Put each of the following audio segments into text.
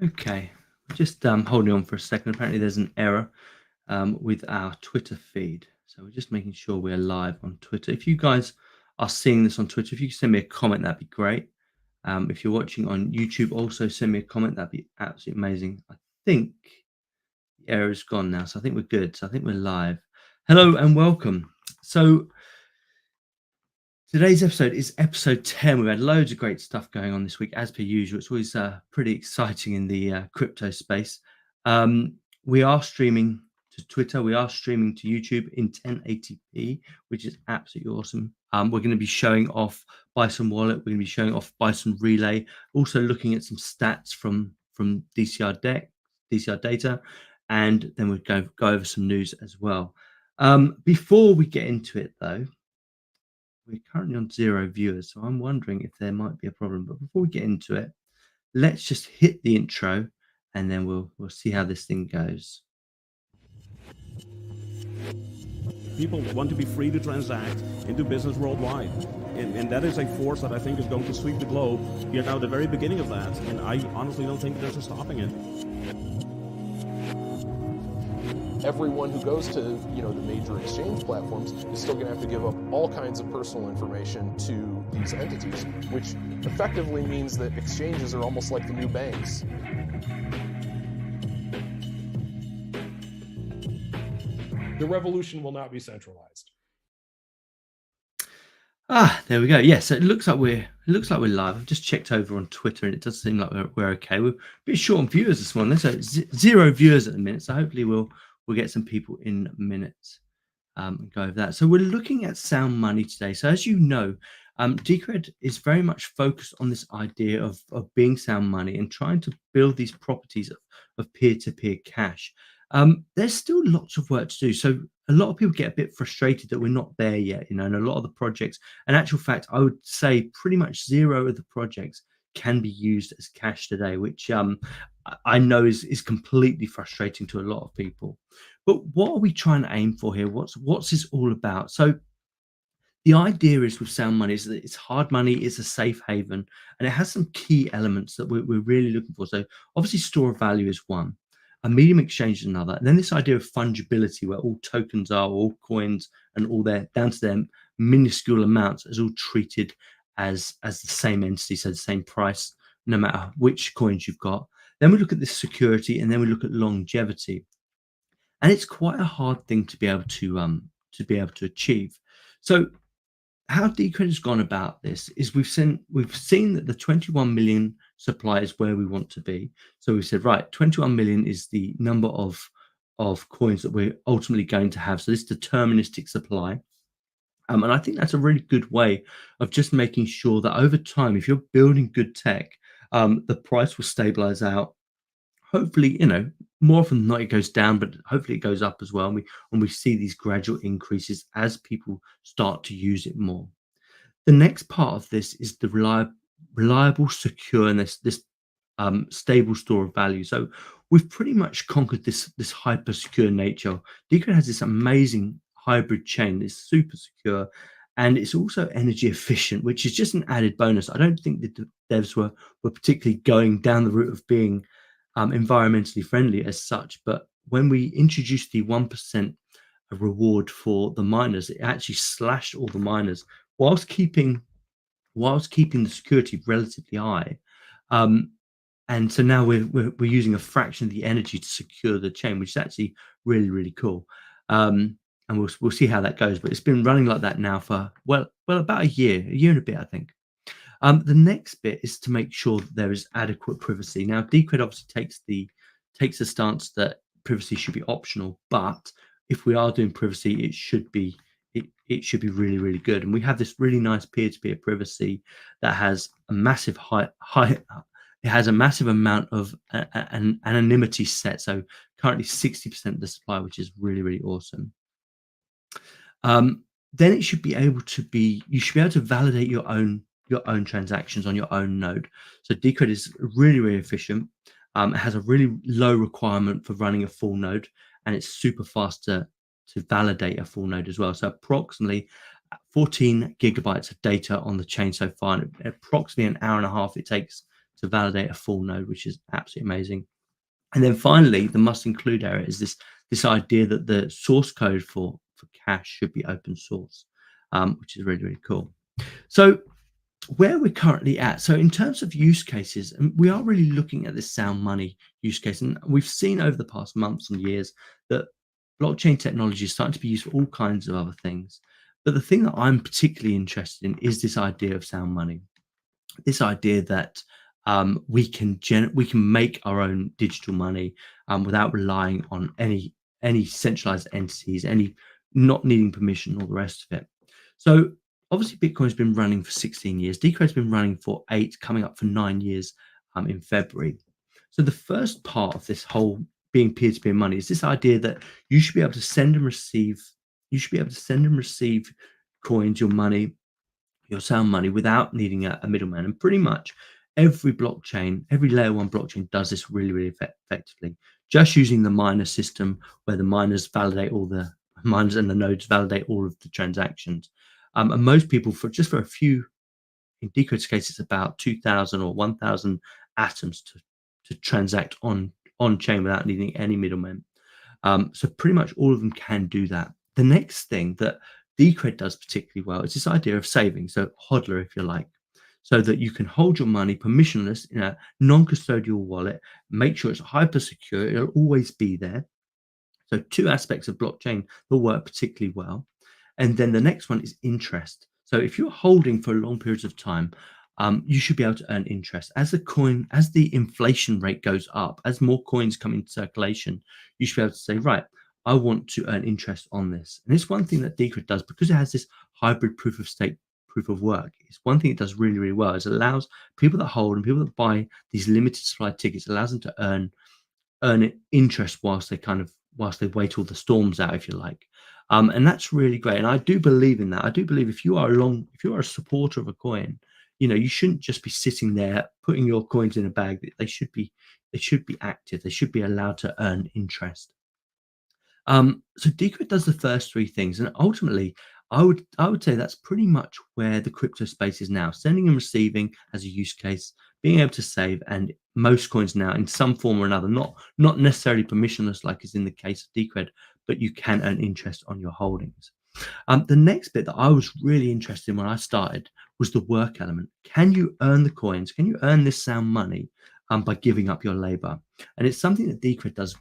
Okay, just holding on for a second. Apparently, there's an error with our Twitter feed, so we're just making sure we're live on Twitter. If you guys are seeing this on Twitter, if you can send me a comment, that'd be great. If you're watching on YouTube, also send me a comment. That'd be absolutely amazing. I think the error is gone now, so I think we're good. So I think we're live. Hello and welcome. So today's episode is episode 10. We've had loads of great stuff going on this week, as per usual. It's always pretty exciting in the crypto space. We are streaming to Twitter. We are streaming to YouTube in 1080p, which is absolutely awesome. We're going to be showing off Bison Wallet. We're going to be showing off Bison Relay. Also looking at some stats from DCRDEX, DCR data, and then we'll go over some news as well. Before we get into it, though, we're currently on 0 viewers, so I'm wondering if there might be a problem. But before we get into it, let's just hit the intro, and then we'll see how this thing goes. People want to be free to transact and do business worldwide. And that is a force that I think is going to sweep the globe. You're now at the very beginning of that, and I honestly don't think there's a stopping it. Everyone who goes to, the major exchange platforms is still going to have to give up all kinds of personal information to these entities, which effectively means that exchanges are almost like the new banks. The revolution will not be centralized. There we go. Yeah, so it looks like we're live. I've just checked over on Twitter, and it does seem like we're okay. We're a bit short on viewers this morning, so 0 viewers at the minute. So hopefully we'll get some people in minutes and go over that. So we're looking at sound money today. So as you know, Decred is very much focused on this idea of being sound money and trying to build these properties of peer-to-peer cash. There's still lots of work to do. So a lot of people get a bit frustrated that we're not there yet, and a lot of the projects, in actual fact, I would say pretty much 0 of the projects can be used as cash today, which I know is completely frustrating to a lot of people. But what are we trying to aim for here? What's this all about? So the idea is with sound money is that it's hard money, it's a safe haven, and it has some key elements that we're really looking for. So obviously store of value is one, a medium exchange is another, and then this idea of fungibility, where all tokens are, all coins, and all their down to their minuscule amounts is all treated as the same entity, so the same price, no matter which coins you've got. Then we look at this security, and then we look at longevity, and it's quite a hard thing to be able to achieve. So how Decred has gone about this is we've seen that the 21 million supply is where we want to be. So we said, right, 21 million is the number of coins that we're ultimately going to have. So this deterministic supply. And I think that's a really good way of just making sure that over time, if you're building good tech, the price will stabilize out. Hopefully, more often than not, it goes down, but hopefully it goes up as well. And we see these gradual increases as people start to use it more. The next part of this is the reliable, secure, and this stable store of value. So we've pretty much conquered this hyper secure nature. Decred has this amazing hybrid chain, it's super secure, and it's also energy efficient, which is just an added bonus. I don't think the devs were particularly going down the route of being environmentally friendly as such, but when we introduced the 1% reward for the miners, it actually slashed all the miners whilst keeping the security relatively high. And so now we're using a fraction of the energy to secure the chain, which is actually really, really cool. And we'll see how that goes. But it's been running like that now for well about a year and a bit, I think. The next bit is to make sure that there is adequate privacy. Now, Decred obviously takes the stance that privacy should be optional, but if we are doing privacy, it should be really, really good. And we have this really nice peer-to-peer privacy that has a massive it has a massive amount of an anonymity set. So currently 60% of the supply, which is really, really awesome. Then it should be able to validate your own transactions on your own node. So Decred is really, really efficient. It has a really low requirement for running a full node, and it's super fast to validate a full node as well. So approximately 14 gigabytes of data on the chain so far, and approximately an hour and a half it takes to validate a full node, which is absolutely amazing. And then finally, the must include area is this idea that the source code for cash should be open source, which is really, really cool. So where we're currently at, so in terms of use cases, and we are really looking at this sound money use case, and we've seen over the past months and years that blockchain technology is starting to be used for all kinds of other things. But the thing that I'm particularly interested in is this idea of sound money, this idea that we can make our own digital money without relying on any centralized entities, any not needing permission, all the rest of it. So obviously, Bitcoin's been running for 16 years. Decred's been running for 8, coming up for 9 years in February. So the first part of this whole being peer-to-peer money is this idea that you should be able to send and receive. You should be able to send and receive coins, your money, your sound money, without needing a middleman. And pretty much every blockchain, every layer 1 blockchain does this really, really effectively, just using the miner system where the miners validate all the miners and the nodes validate all of the transactions. And most people, for a few, in Decred's case, it's about 2,000 or 1,000 atoms to transact on chain without needing any middlemen. So pretty much all of them can do that. The next thing that Decred does particularly well is this idea of saving, so hodler, if you like, so that you can hold your money permissionless in a non-custodial wallet, make sure it's hyper secure, it'll always be there. So 2 aspects of blockchain that work particularly well. And then the next one is interest. So if you're holding for long periods of time, you should be able to earn interest. As the inflation rate goes up, as more coins come into circulation, you should be able to say, right, I want to earn interest on this. And it's one thing that Decred does, because it has this hybrid proof of stake, proof of work. It's one thing it does really, really well, is it allows people that hold and people that buy these limited supply tickets, allows them to earn interest whilst they wait all the storms out, if you like. And that's really great. And I do believe in that. I do believe if you are a supporter of a coin, you shouldn't just be sitting there putting your coins in a bag. They should be active. They should be allowed to earn interest. So Decred does the first 3 things, and ultimately, I would say that's pretty much where the crypto space is now: sending and receiving as a use case, being able to save, and most coins now in some form or another, not necessarily permissionless like is in the case of Decred, but you can earn interest on your holdings. The next bit that I was really interested in when I started was the work element. Can you earn the coins? Can you earn this sound money by giving up your labor? And it's something that Decred does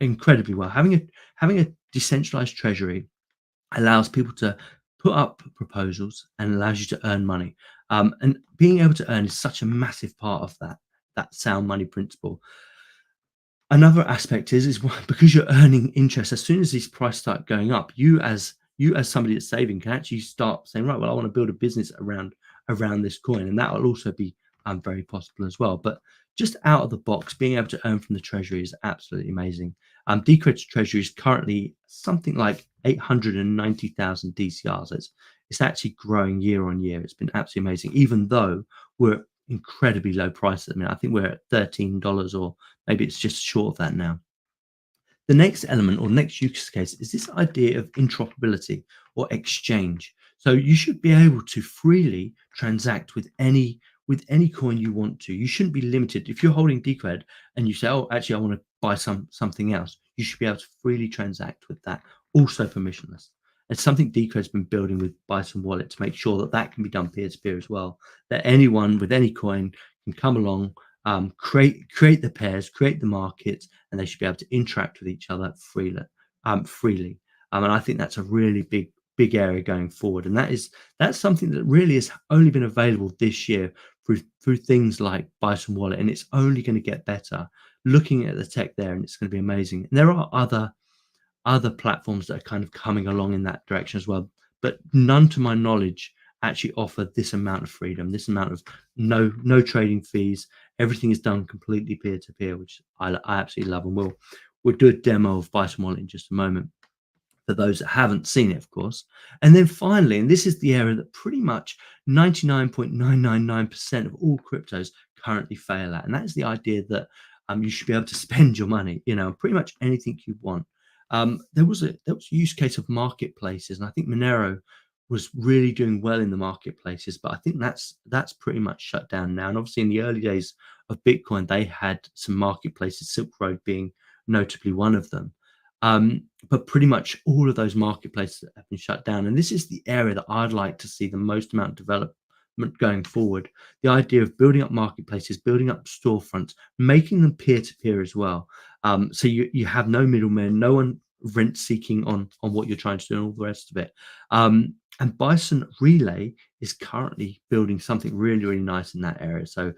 incredibly well. Having a decentralized treasury allows people to put up proposals and allows you to earn money. And being able to earn is such a massive part of that sound money principle. Another aspect is because you're earning interest, as soon as these prices start going up, you as somebody that's saving can actually start saying, right, well, I want to build a business around this coin, and that will also be very possible as well. But just out of the box, being able to earn from the treasury is absolutely amazing. Decred's treasury is currently something like 890,000 DCRs. It's actually growing year on year. It's been absolutely amazing, even though we're incredibly low prices. I mean, I think we're at $13, or maybe it's just short of that now. The next element or next use case is this idea of interoperability or exchange. So you should be able to freely transact with any coin you want to. You shouldn't be limited. If you're holding Decred and you say, oh, actually, I want to buy something else, you should be able to freely transact with that, also permissionless. It's something Decred's been building with Bison Wallet to make sure that can be done peer-to-peer as well, that anyone with any coin can come along, create the pairs, create the markets, and they should be able to interact with each other freely. And I think that's a really big area going forward. And that's something that really has only been available this year through things like Bison Wallet, and it's only going to get better. Looking at the tech there, and it's going to be amazing. And there are other platforms that are kind of coming along in that direction as well, but none, to my knowledge, actually offer this amount of freedom, this amount of no trading fees. Everything is done completely peer-to-peer, which I absolutely love. And we'll do a demo of Bison Wallet in just a moment for those that haven't seen it, of course. And then finally, and this is the area that pretty much 99.999% of all cryptos currently fail at, and that is the idea that you should be able to spend your money, pretty much anything you want. There was a use case of marketplaces, and I think Monero was really doing well in the marketplaces, but I think that's pretty much shut down now. And obviously, in the early days of Bitcoin, they had some marketplaces, Silk Road being notably one of them. But pretty much all of those marketplaces have been shut down. And this is the area that I'd like to see the most amount of development going forward. The idea of building up marketplaces, building up storefronts, making them peer-to-peer as well. So you have no middleman, no one rent seeking on what you're trying to do and all the rest of it. And Bison Relay is currently building something really, really nice in that area. So,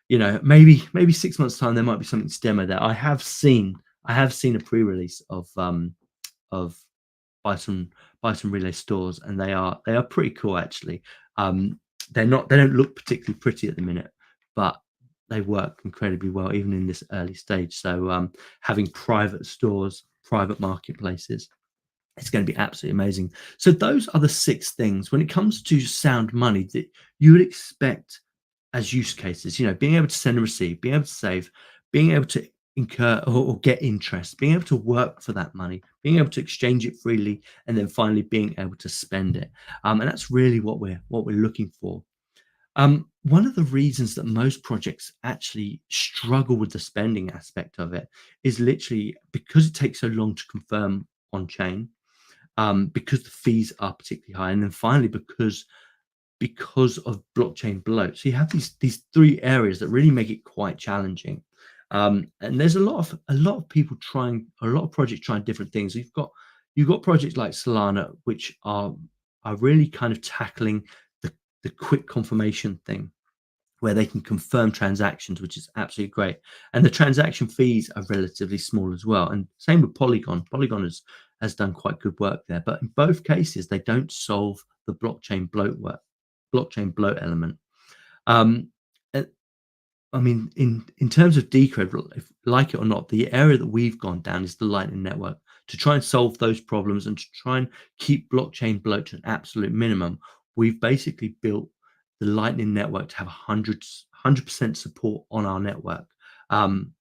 maybe 6 months time there might be something to demo there. I have seen a pre-release of Bison Relay stores, and they are pretty cool actually. They don't look particularly pretty at the minute, but they work incredibly well even in this early stage. So having private stores, private marketplaces, it's going to be absolutely amazing. So those are the 6 things when it comes to sound money that you would expect as use cases. Being able to send and receive, being able to save, being able to incur or get interest, being able to work for that money, being able to exchange it freely, and then finally being able to spend it. And that's really what we're looking for. One of the reasons that most projects actually struggle with the spending aspect of it is literally because it takes so long to confirm on chain, because the fees are particularly high, and then finally because of blockchain bloat. So you have these 3 areas that really make it quite challenging. And there's a lot of people trying, a lot of projects trying different things. You've got projects like Solana, which are really kind of tackling the quick confirmation thing, where they can confirm transactions, which is absolutely great. And the transaction fees are relatively small as well. And same with Polygon. Polygon has done quite good work there. But in both cases, they don't solve the blockchain bloat element. And, I mean, in terms of Decred, if like it or not, the area that we've gone down is the Lightning Network to try and solve those problems and to try and keep blockchain bloat to an absolute minimum. We've basically built the Lightning Network to have 100% support on our network, and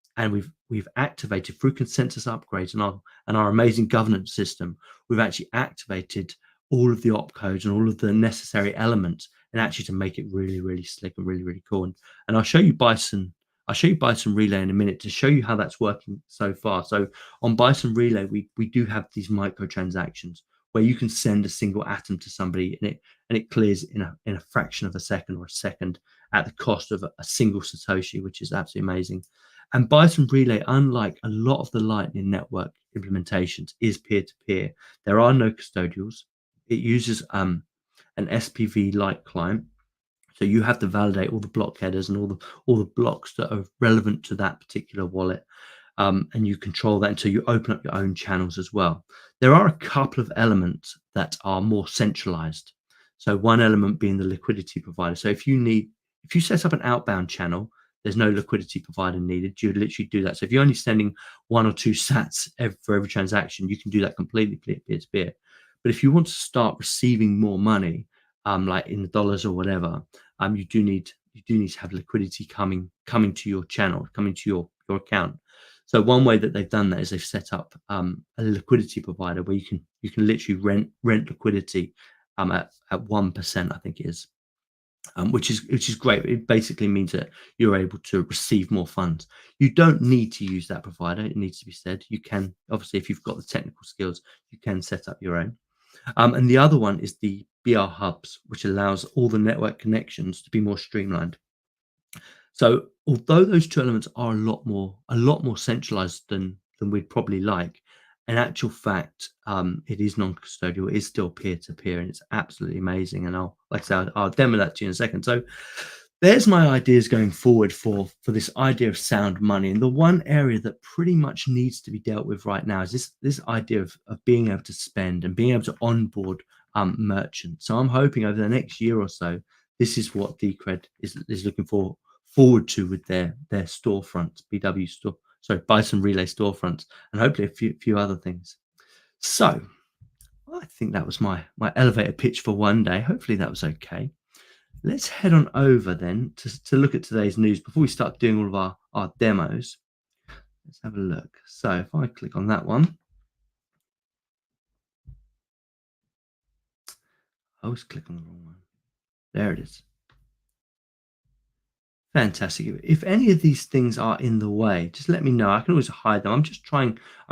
we've activated through consensus upgrades and our amazing governance system. We've actually activated all of the opcodes and all of the necessary elements, and actually to make it really, really slick and really, really cool. And I'll show you Bison Relay in a minute to show you how that's working so far. So on Bison Relay, we do have these microtransactions where you can send a single atom to somebody, and it clears in a fraction of a second or a second at the cost of a single Satoshi, which is absolutely amazing. And Bison Relay, unlike a lot of the Lightning Network implementations, is peer-to-peer. There are no custodials. It uses an SPV-like client, so you have to validate all the block headers and all the blocks that are relevant to that particular wallet. And you control that until you open up your own channels as well. There are a couple of elements that are more centralized. So one element being the liquidity provider. So if you set up an outbound channel, there's no liquidity provider needed. You would literally do that. So if you're only sending 1 or 2 sats for every transaction, you can do that completely peer-to-peer. But if you want to start receiving more money, like in the dollars or whatever, you do need to have liquidity coming to your channel, coming to your account. So one way that they've done that is they've set up a liquidity provider where you can literally rent liquidity at 1%, I think it is, which is great. It basically means that you're able to receive more funds. You don't need to use that provider. It needs to be said. You can, obviously, if you've got the technical skills, you can set up your own. And the other one is the BR hubs, which allows all the network connections to be more streamlined. So although those 2 elements are a lot more centralized than we'd probably like, in actual fact, it is non-custodial. It is still peer-to-peer, and it's absolutely amazing. And I'll demo that to you in a second. So there's my ideas going forward for this idea of sound money. And the one area that pretty much needs to be dealt with right now is this idea of being able to spend and being able to onboard merchants. So I'm hoping over the next year or so, this is what Decred is looking forward to with their storefronts, Bison Relay storefronts, and hopefully a few other things. So I think that was my elevator pitch for one day. Hopefully that was okay. Let's head on over then to look at today's news before we start doing all of our demos. Let's have a look. So if I click on that one, I always click on the wrong one. There it is. Fantastic. If any of these things are in the way, just let me know. I can always hide them. I'm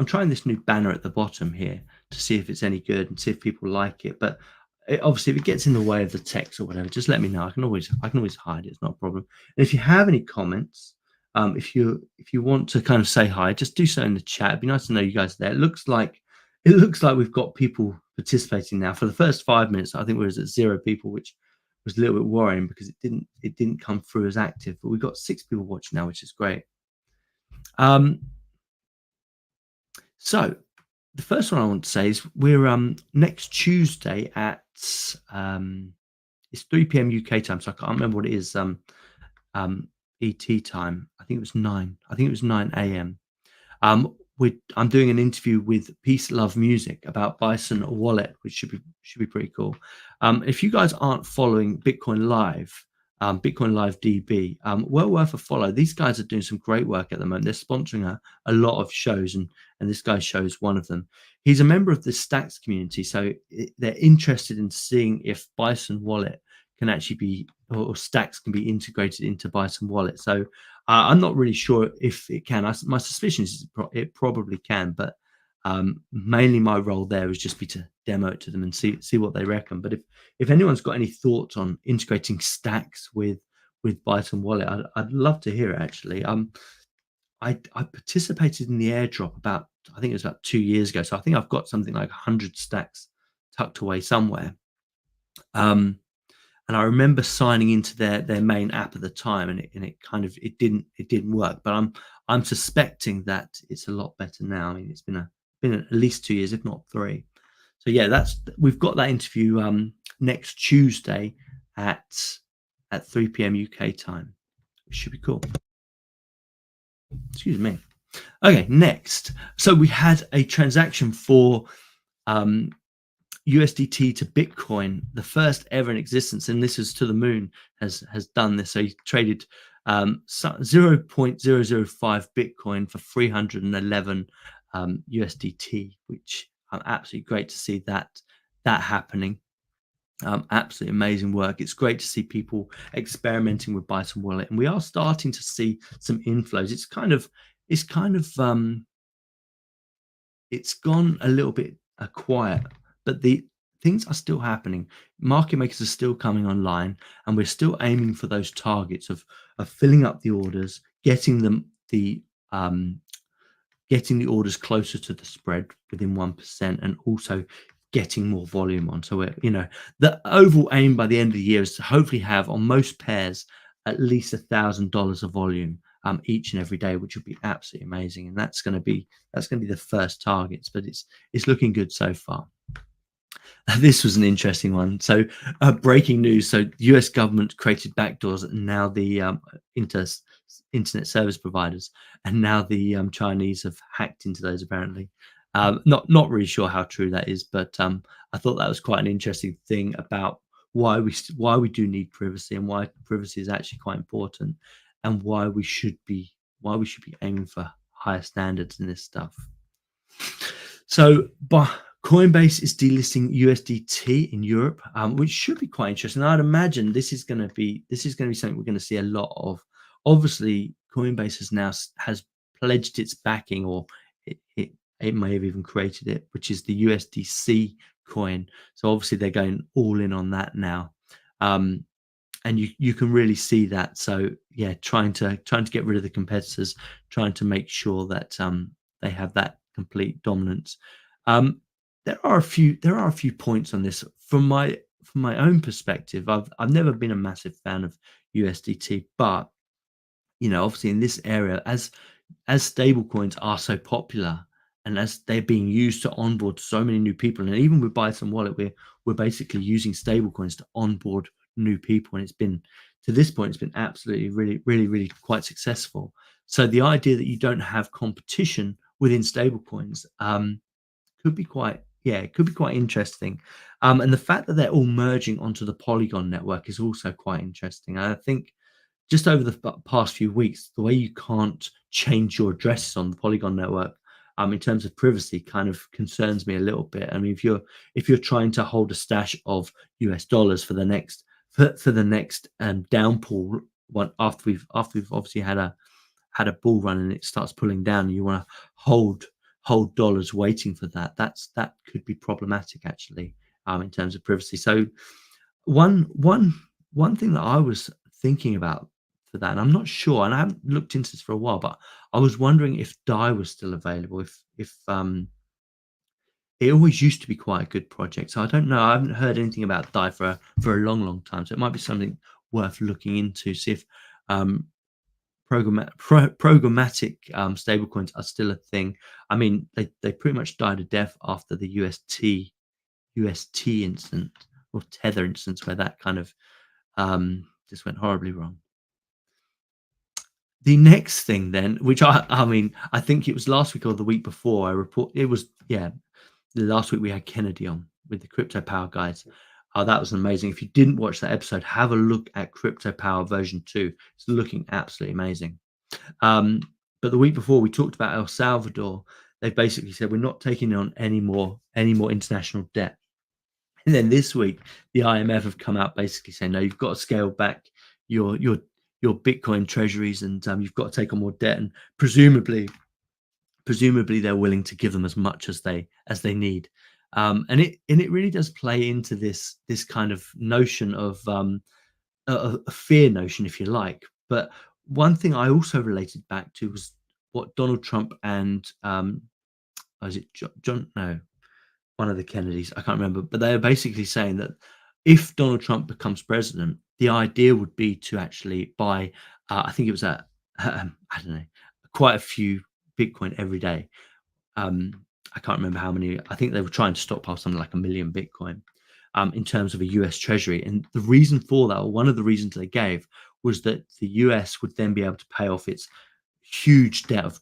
trying this new banner at the bottom here to see if it's any good and see if people like it. But obviously, if it gets in the way of the text or whatever, just let me know. I can always hide it. It's not a problem. And if you have any comments, if you want to kind of say hi, just do so in the chat. It'd be nice to know you guys are there. It looks like we've got people participating now. For the first 5 minutes, I think we was at 0 people, which was a little bit worrying because it didn't come through as active, but we've got 6 people watching now, which is great. So the first one I want to say is we're next Tuesday at it's 3 p.m. UK time, so I can't remember what it is. ET time. I think it was 9. I think it was 9 a.m. I'm doing an interview with Peace Love Music about Bison Wallet, which should be pretty cool. If you guys aren't following Bitcoin Live DB, well worth a follow. These guys are doing some great work at the moment. They're sponsoring a lot of shows, and this guy's show is one of them. He's a member of the Stacks community, so they're interested in seeing if Bison Wallet can actually be, or Stacks can be integrated into Bison Wallet. So I'm not really sure if it can. My suspicion is it probably can, but mainly my role there is just be to demo it to them and see what they reckon. But if anyone's got any thoughts on integrating Stacks with Bison Wallet, I'd love to hear it. Actually, I participated in the airdrop I think it was about 2 years ago. So I think I've got something like 100 Stacks tucked away somewhere. And I remember signing into their main app at the time, and it didn't work. But I'm suspecting that it's a lot better now. I mean, it's been at least 2 years, if not 3. So yeah, we've got that interview next Tuesday at 3 p.m. UK time. It should be cool. Excuse me. Okay, next. So we had a transaction for USDT to Bitcoin, the first ever in existence, and this is to the moon, has done this. So he traded 0.005 Bitcoin for 311 USDT, which I'm absolutely great to see that happening. Absolutely amazing work. It's great to see people experimenting with Bison Wallet, and we are starting to see some inflows. It's gone a little bit quiet, but the things are still happening. Market makers are still coming online, and we're still aiming for those targets of filling up the orders, getting the orders closer to the spread within 1%, and also getting more volume on. So the overall aim by the end of the year is to hopefully have on most pairs at least $1,000 of volume each and every day, which would be absolutely amazing. And that's going to be the first targets, but it's looking good so far. This was an interesting one. So breaking news. So the US government created backdoors, and now the internet service providers, and now the Chinese have hacked into those apparently. Not really sure how true that is, but I thought that was quite an interesting thing about why we do need privacy, and why privacy is actually quite important, and why we should be aiming for higher standards in this stuff. So Coinbase is delisting USDT in Europe, which should be quite interesting. I'd imagine this is going to be something we're going to see a lot of. Obviously, Coinbase has pledged its backing, or it may have even created it, which is the USDC coin. So obviously they're going all in on that now, and you can really see that. So yeah, trying to get rid of the competitors, trying to make sure that they have that complete dominance. There are a few points on this from my own perspective. I've never been a massive fan of USDT, but obviously in this area, as stable coins are so popular, and as they're being used to onboard so many new people, and even with Bison Wallet, we're basically using stable coins to onboard new people, and it's been, to this point, it's been absolutely really quite successful. So the idea that you don't have competition within stable coins could be quite interesting, and the fact that they're all merging onto the Polygon network is also quite interesting. I think just over the past few weeks, the way you can't change your addresses on the Polygon network in terms of privacy kind of concerns me a little bit. I mean, if you're trying to hold a stash of US dollars for the next downpour one after we've obviously had a bull run and it starts pulling down, you want to hold dollars waiting for that. That could be problematic actually, in terms of privacy. So one thing that I was thinking about for that, and I'm not sure, and I haven't looked into this for a while, but I was wondering if DAI was still available. If it always used to be quite a good project, so I don't know. I haven't heard anything about DAI for a long time, so it might be something worth looking into. See if programmatic stablecoins are still a thing. I mean, they pretty much died a death after the UST incident or Tether instance, where that kind of just went horribly wrong. The next thing then, which I mean, I think it was last week or the week before, last week we had Kennedy on with the Crypto Power guys. Oh, that was amazing. If you didn't watch that episode, have a look at Crypto Power version 2. It's looking absolutely amazing. But the week before we talked about El Salvador. They basically said we're not taking on any more international debt. And then this week, the IMF have come out basically saying, no, you've got to scale back your Bitcoin treasuries, and you've got to take on more debt. And presumably they're willing to give them as much as they need. And it really does play into this kind of notion of a fear notion, if you like. But one thing I also related back to was what Donald Trump and was it John? No, one of the Kennedys, I can't remember, but they are basically saying that if Donald Trump becomes president, the idea would be to actually buy, I think it was I don't know, quite a few Bitcoin every day. I can't remember how many. I think they were trying to stockpile something like 1 million Bitcoin in terms of a US Treasury. And the reason for that, or one of the reasons they gave, was that the US would then be able to pay off its huge debt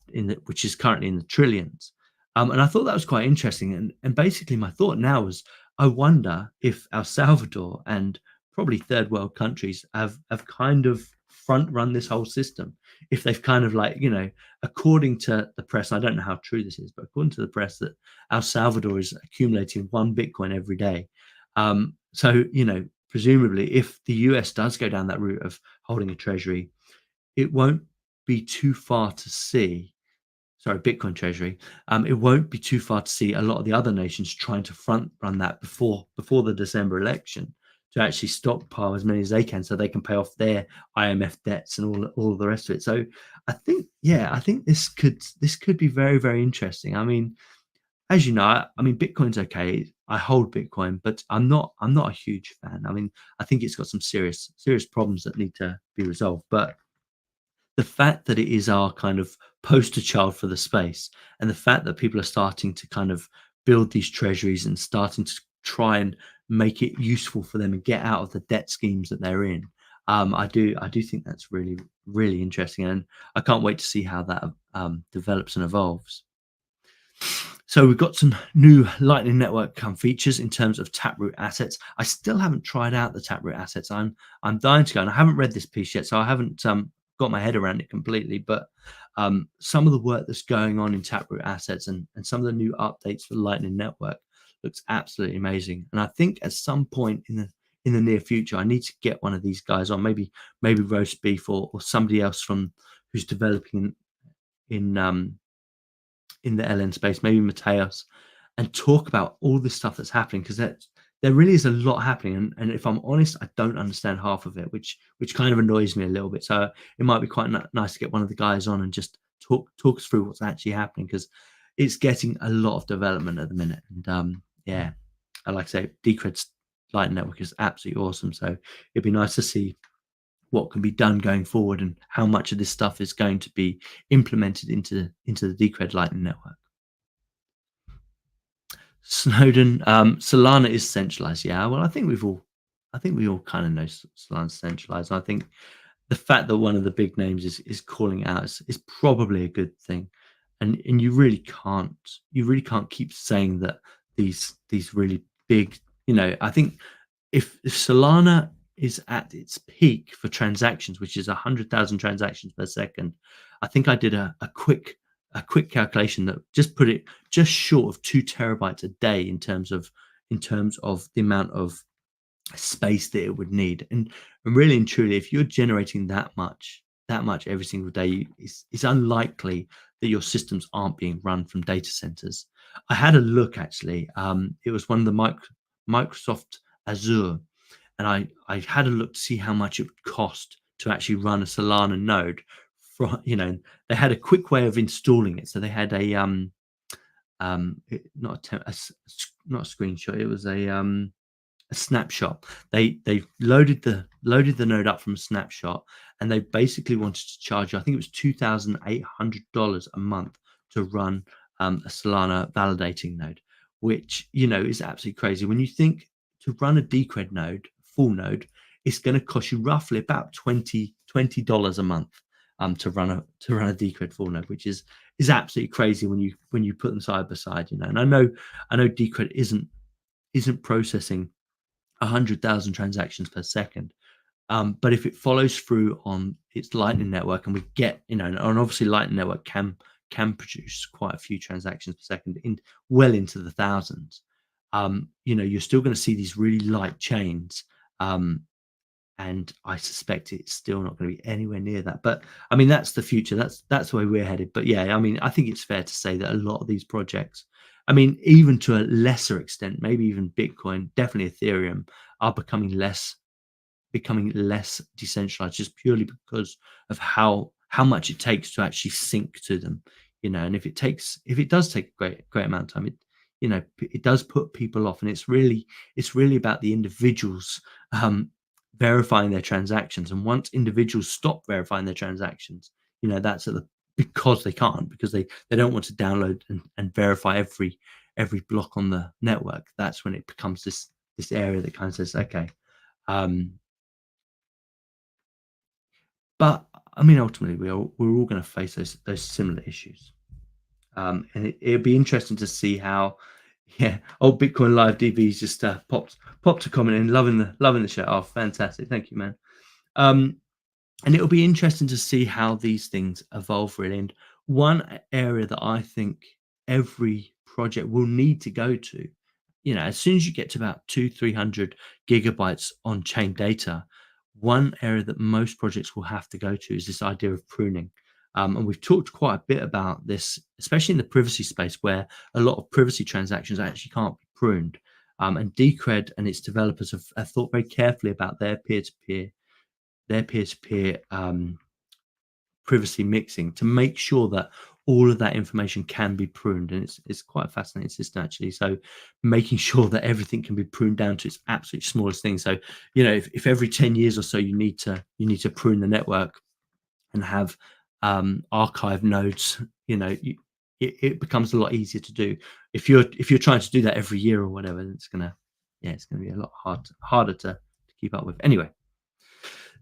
which is currently in the trillions. And I thought that was quite interesting. And basically my thought now is, I wonder if El Salvador and probably third world countries have kind of front run this whole system. If they've kind of like, according to the press, I don't know how true this is, but according to the press, that El Salvador is accumulating 1 Bitcoin every day. So, presumably if the US does go down that route of holding a treasury, it won't be too far to see, Bitcoin treasury, it won't be too far to see a lot of the other nations trying to front run that before the December election, to actually stockpile as many as they can so they can pay off their IMF debts and all of the rest of it. So I think this could be very, very interesting. I mean, as you know, Bitcoin's okay. I hold Bitcoin, but I'm not a huge fan. I mean, I think it's got some serious problems that need to be resolved. But the fact that it is our kind of poster child for the space, and the fact that people are starting to kind of build these treasuries and starting to try and make it useful for them and get out of the debt schemes that they're in, I do think that's really, really interesting, and I can't wait to see how that develops and evolves. So we've got some new Lightning Network features in terms of Taproot assets. I still haven't tried out the Taproot assets. I'm dying to go, and I haven't read this piece yet, so I haven't got my head around it completely. But some of the work that's going on in Taproot assets and some of the new updates for the Lightning Network looks absolutely amazing. And I think at some point in the near future, I need to get one of these guys on, maybe Roast Beef or somebody else who's developing in the LN space, maybe Mateos, and talk about all this stuff that's happening, because there really is a lot happening, and if I'm honest, I don't understand half of it, which kind of annoys me a little bit. So it might be quite nice to get one of the guys on and just talk us through what's actually happening, because it's getting a lot of development at the minute. And yeah, I like to say Decred's Lightning Network is absolutely awesome. So it'd be nice to see what can be done going forward and how much of this stuff is going to be implemented into the Decred Lightning Network. Snowden, Solana is centralized. Yeah, well, I think we all kind of know Solana's centralized. I think the fact that one of the big names is calling out is probably a good thing, and you really can't keep saying that these really big. I think if Solana is at its peak for transactions, which is 100,000 transactions per second, I think I did a quick a quick calculation that just put it just short of 2 terabytes a day in terms of the amount of space that it would need. And really and truly, if you're generating that much every single day, it's unlikely that your systems aren't being run from data centers. I had a look actually. It was one of the Microsoft Azure, and I had a look to see how much it would cost to actually run a Solana node. They had a quick way of installing it. So they had a not not a screenshot. It was a snapshot. They loaded the node up from a snapshot, and they basically wanted to charge you, I think it was $2,800 a month to run a Solana validating node, which is absolutely crazy. When you think to run a Decred node, full node, it's going to cost you roughly about $20 a month to run a Decred full node, which is absolutely crazy when you put them side by side. And I know Decred isn't processing 100,000 transactions per second. But if it follows through on its Lightning Network, and we get, and obviously Lightning Network can produce quite a few transactions per second, well into the thousands, you're still going to see these really light chains. And I suspect it's still not going to be anywhere near that. But I mean, that's the future. That's where we're headed. But yeah, I mean, I think it's fair to say that a lot of these projects, I mean, even to a lesser extent, maybe even Bitcoin, definitely Ethereum, are becoming less decentralized, just purely because of how much it takes to actually sync to them. And if it does take a great amount of time, it does put people off, and it's really about the individuals verifying their transactions. And once individuals stop verifying their transactions, that's because they can't, because they don't want to download and verify every block on the network. That's when it becomes this area that kind of says, okay. But I mean, ultimately, we're all going to face those similar issues, and it'll be interesting to see how. Yeah, old Bitcoin Live DB's just popped a comment in, loving the show. Oh, fantastic! Thank you, man. And it'll be interesting to see how these things evolve, really. And one area that I think every project will need to go to, as soon as you get to about 200-300 gigabytes on chain data, one area that most projects will have to go to is this idea of pruning. And we've talked quite a bit about this, especially in the privacy space, where a lot of privacy transactions actually can't be pruned. And Decred and its developers have thought very carefully about their peer-to-peer privacy mixing to make sure that all of that information can be pruned. And it's quite a fascinating system, actually. So making sure that everything can be pruned down to its absolute smallest thing. So, if every 10 years or so you need to prune the network and have archive nodes, it becomes a lot easier to do. If you're trying to do that every year or whatever, it's gonna be a lot harder to keep up with. Anyway,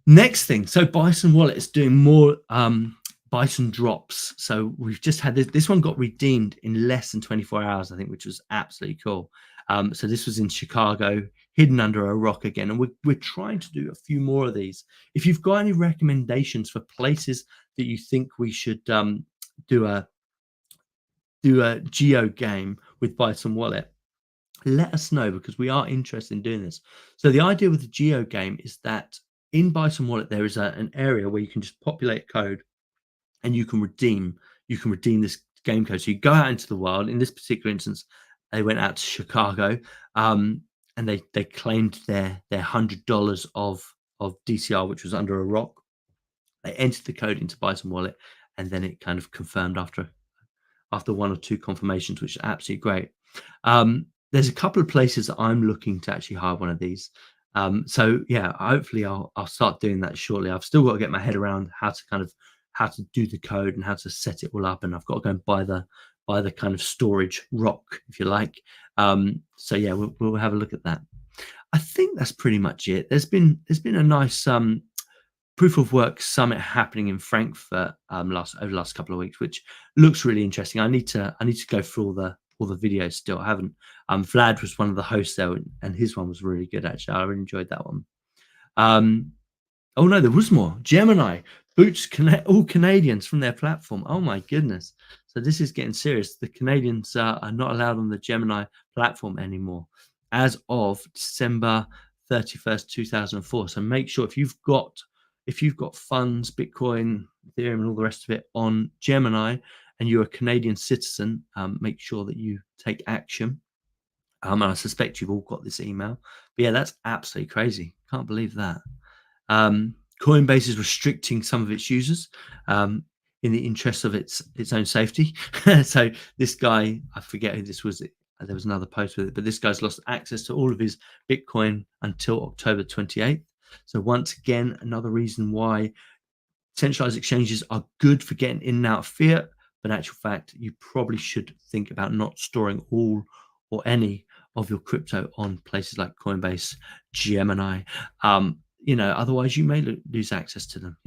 next thing. So Bison Wallet is doing more Bison drops. So we've just had this one got redeemed in less than 24 hours, I think, which was absolutely cool. So this was in Chicago, hidden under a rock again, and we're trying to do a few more of these. If you've got any recommendations for places that you think we should do a geo game with Bison Wallet, let us know, because we are interested in doing this. So the idea with the geo game is that in Bison Wallet there is an area where you can just populate code, and you can redeem this game code. So you go out into the world. In this particular instance, they went out to Chicago, and they claimed their $100 of DCR, which was under a rock. They entered the code into Bison Wallet, and then it kind of confirmed after one or two confirmations, which is absolutely great. There's a couple of places that I'm looking to actually hire one of these. So yeah, hopefully I'll start doing that shortly. I've still got to get my head around how to do the code and how to set it all up, and I've got to go and buy the kind of storage rock, if you like. So yeah, we'll have a look at that. I think that's pretty much it. There's been a nice proof of work summit happening in Frankfurt over the last couple of weeks, which looks really interesting. I need to go through all the videos still. I haven't. Vlad was one of the hosts there, and his one was really good, actually. I really enjoyed that one. Oh no, there was more. Gemini boots all Canadians from their platform. Oh my goodness. So this is getting serious. The Canadians are not allowed on the Gemini platform anymore as of December 31st, 2004. So make sure if you've got funds, Bitcoin, Ethereum, and all the rest of it on Gemini, and you're a Canadian citizen, make sure that you take action. And I suspect you've all got this email. But yeah, that's absolutely crazy. Can't believe that. Coinbase is restricting some of its users in the interest of its own safety. So this guy, I forget who this was. There was another post with it, but this guy's lost access to all of his Bitcoin until October 28th. So once again, another reason why centralized exchanges are good for getting in and out of fiat, but in actual fact, you probably should think about not storing all or any of your crypto on places like Coinbase, Gemini. Otherwise you may lose access to them.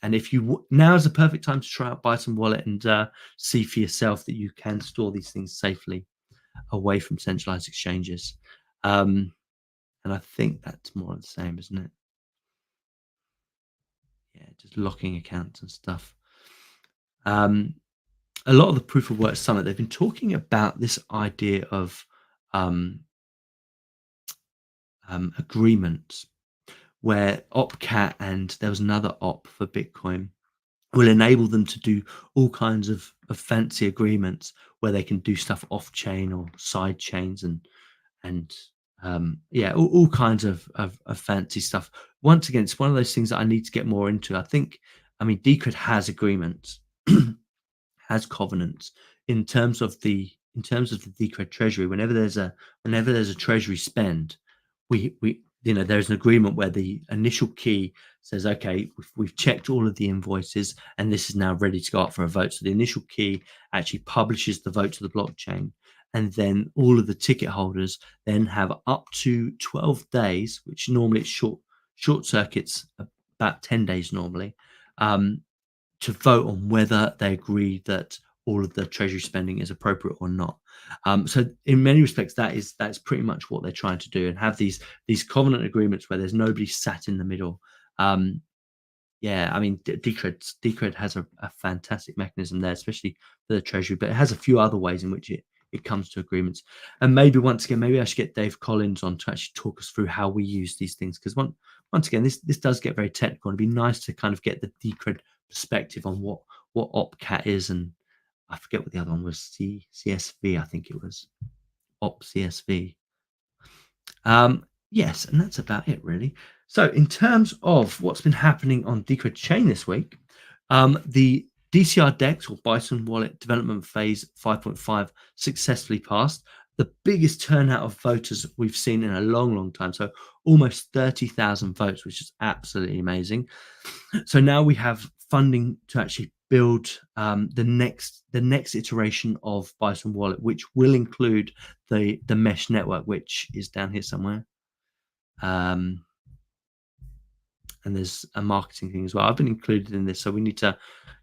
And if now is the perfect time to try out Bison Wallet and see for yourself that you can store these things safely away from centralized exchanges. And I think that's more of the same, isn't it? Yeah, just locking accounts and stuff. A lot of the proof of work summit, they've been talking about this idea of agreements where OpCat, and there was another op for Bitcoin, will enable them to do all kinds of fancy agreements where they can do stuff off chain or side chains and all kinds of fancy stuff. Once again, it's one of those things that I need to get more into. Decred has agreements, has covenants in terms of the Decred treasury. Whenever there's a treasury spend, there's an agreement where the initial key says, okay, we've checked all of the invoices and this is now ready to go up for a vote. So the initial key actually publishes the vote to the blockchain, and then all of the ticket holders then have up to 12 days, which normally it's short circuits about 10 days normally, to vote on whether they agree that all of the treasury spending is appropriate or not. So in many respects, that's pretty much what they're trying to do, and have these covenant agreements where there's nobody sat in the middle. Decred has a fantastic mechanism there, especially for the treasury, but it has a few other ways in which it comes to agreements. And maybe I should get Dave Collins on to actually talk us through how we use these things, because once again, this does get very technical, and it'd be nice to kind of get the Decred perspective on what OpCat is, and I forget what the other one was. CSV, I think it was OpCSV. Yes, and that's about it really. So in terms of what's been happening on Decred Chain this week, the DCRDEX, or Bison Wallet Development Phase 5.5, successfully passed. The biggest turnout of voters we've seen in a long, long time. So almost 30,000 votes, which is absolutely amazing. So now we have funding to actually build the next iteration of Bison Wallet, which will include the mesh network, which is down here somewhere. And there's a marketing thing as well. I've been included in this, so we need to,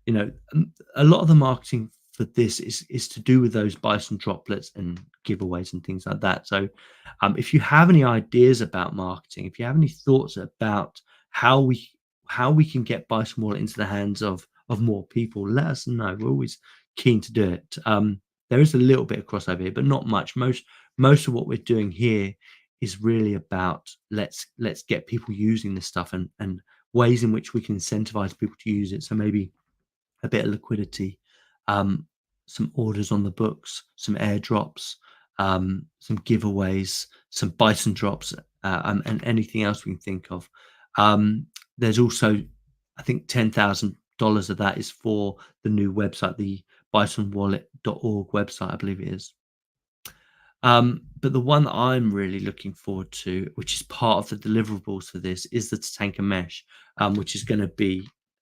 a lot of the marketing for this is to do with those Bison droplets and giveaways and things like that. So if you have any ideas about marketing, if you have any thoughts about how we can get Bison Wallet into the hands of more people, let us know. We're always keen to do it. There is a little bit of crossover here, but not much. Most of what we're doing here is really about let's get people using this stuff and ways in which we can incentivize people to use it. So maybe a bit of liquidity, some orders on the books, some airdrops, some giveaways, some Bison drops, and anything else we can think of. There's also, I think, $10,000 of that is for the new website, the bisonwallet.org website, I believe it is. But the one that I'm really looking forward to, which is part of the deliverables for this, is the Tatanka Mesh, which is going to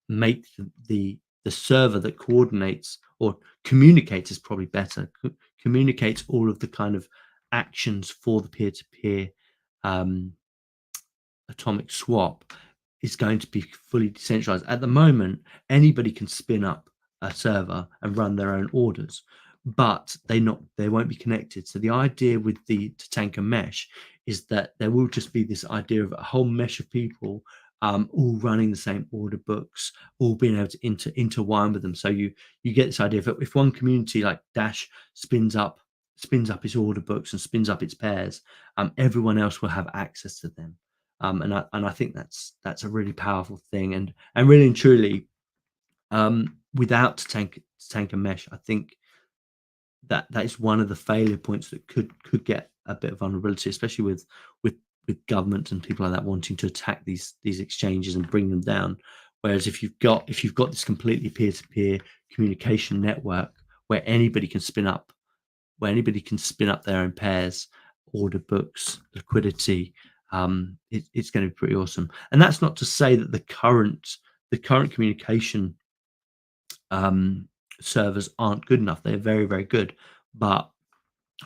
make the server that coordinates or communicates, is probably better, communicates all of the kind of actions for the peer-to-peer atomic swap, is going to be fully decentralized. At the moment, anybody can spin up a server and run their own orders, but they won't be connected. So the idea with the Tatanka Mesh is that there will just be this idea of a whole mesh of people all running the same order books, all being able to intertwine with them. So you get this idea of if one community like Dash spins up its order books and spins up its pairs, everyone else will have access to them. And I think that's a really powerful thing, and really and truly, without tank and mesh, I think that is one of the failure points that could get a bit of vulnerability, especially with government and people like that wanting to attack these exchanges and bring them down. Whereas if you've got this completely peer-to-peer communication network where anybody can spin up their own pairs, order books, liquidity, it's going to be pretty awesome. And that's not to say that the current communication servers aren't good enough. They're very, very good, but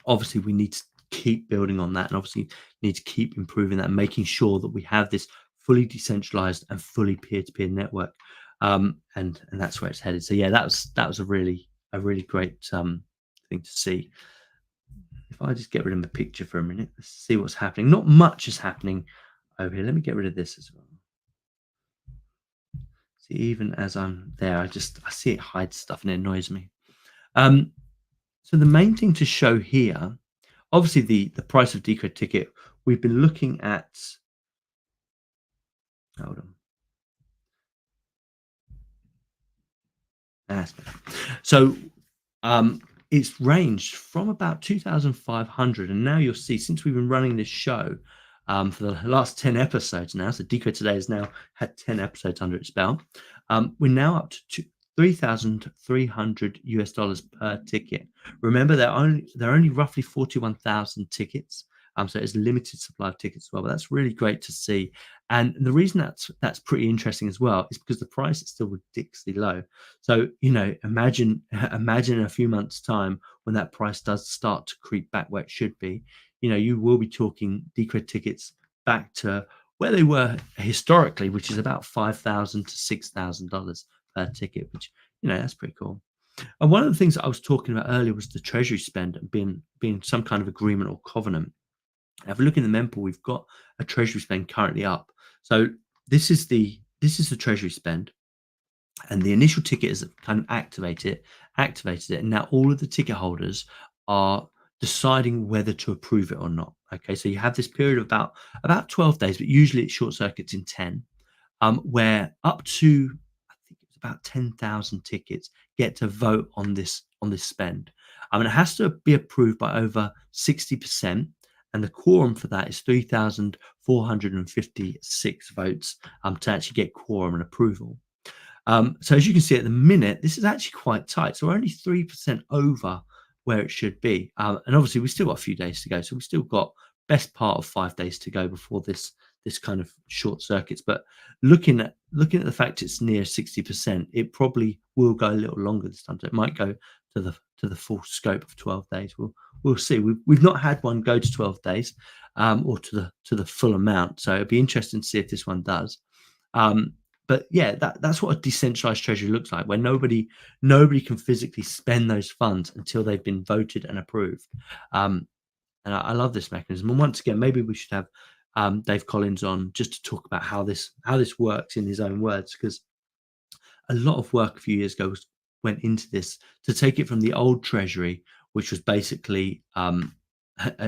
obviously we need to keep building on that, and obviously need to keep improving that and making sure that we have this fully decentralized and fully peer-to-peer network, and that's where it's headed. So yeah, that was a really great thing to see. If I just get rid of the picture for a minute, let's see what's happening. Not much is happening over here. Let me get rid of this as well. See, even as I'm there, I see it hides stuff and it annoys me. So the main thing to show here, obviously the price of Decred ticket, we've been looking at, hold on. That's better. So it's ranged from about 2,500, and now you'll see, since we've been running this show for the last 10 episodes now, so Decred today has now had 10 episodes under its belt, we're now up to $3,300 per ticket. Remember, there are only roughly 41,000 tickets, so it's a limited supply of tickets as well. But that's really great to see, and the reason that's pretty interesting as well is because the price is still ridiculously low. So imagine in a few months' time when that price does start to creep back where it should be. You will be talking Decred tickets back to where they were historically, which is about $5,000 to $6,000 per ticket, which that's pretty cool. And one of the things that I was talking about earlier was the treasury spend being some kind of agreement or covenant. If we look in the mempool, we've got a treasury spend currently up. So this is the treasury spend, and the initial ticket is kind of activated it, and now all of the ticket holders are deciding whether to approve it or not. Okay, so you have this period of about 12 days, but usually it short circuits in 10, where up to, I think it's about 10,000 tickets get to vote on this spend. It has to be approved by over 60%, and the quorum for that is 3,456 votes to actually get quorum and approval. So as you can see at the minute, this is actually quite tight. So we're only 3% over where it should be. And obviously we've still got a few days to go. So we've still got best part of 5 days to go before this kind of short circuits. But looking at the fact it's near 60%, it probably will go a little longer this time. So it might go to the full scope of 12 days. We'll see. We've not had one go to 12 days or to the full amount. So it'd be interesting to see if this one does. But yeah, that's what a decentralized treasury looks like, where nobody can physically spend those funds until they've been voted and approved. And I love this mechanism. And once again, maybe we should have Dave Collins on just to talk about how this works in his own words, because a lot of work a few years ago went into this to take it from the old treasury, which was basically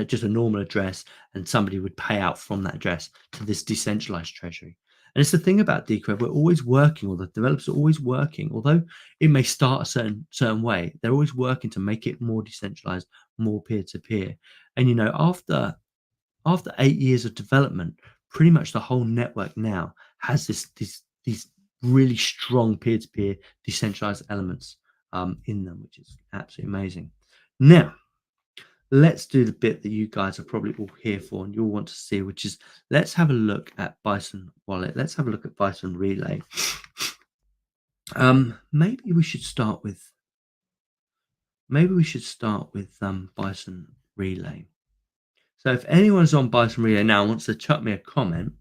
just a normal address, and somebody would pay out from that address, to this decentralized treasury. And it's the thing about Decred, we're always working, or the developers are always working, although it may start a certain way, they're always working to make it more decentralized, more peer-to-peer. And after 8 years of development, pretty much the whole network now has these really strong peer-to-peer decentralized elements in them, which is absolutely amazing. Now, let's do the bit that you guys are probably all here for and you'll want to see, which is, let's have a look at Bison Wallet. Let's have a look at Bison Relay. Maybe we should start with Bison Relay. So if anyone's on Bison Relay now and wants to chuck me a comment,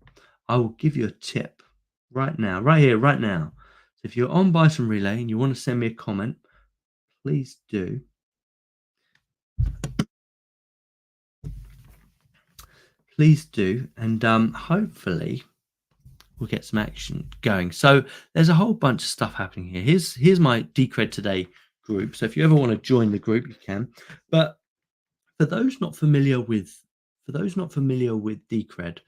I will give you a tip right now, right here, right now. So if you're on Bison Relay and you want to send me a comment, please do. Please do, and hopefully some action going. So there's a whole bunch of stuff happening here. Here's my Decred Today group. So if you ever want to join the group, you can. But for those not familiar with Decred,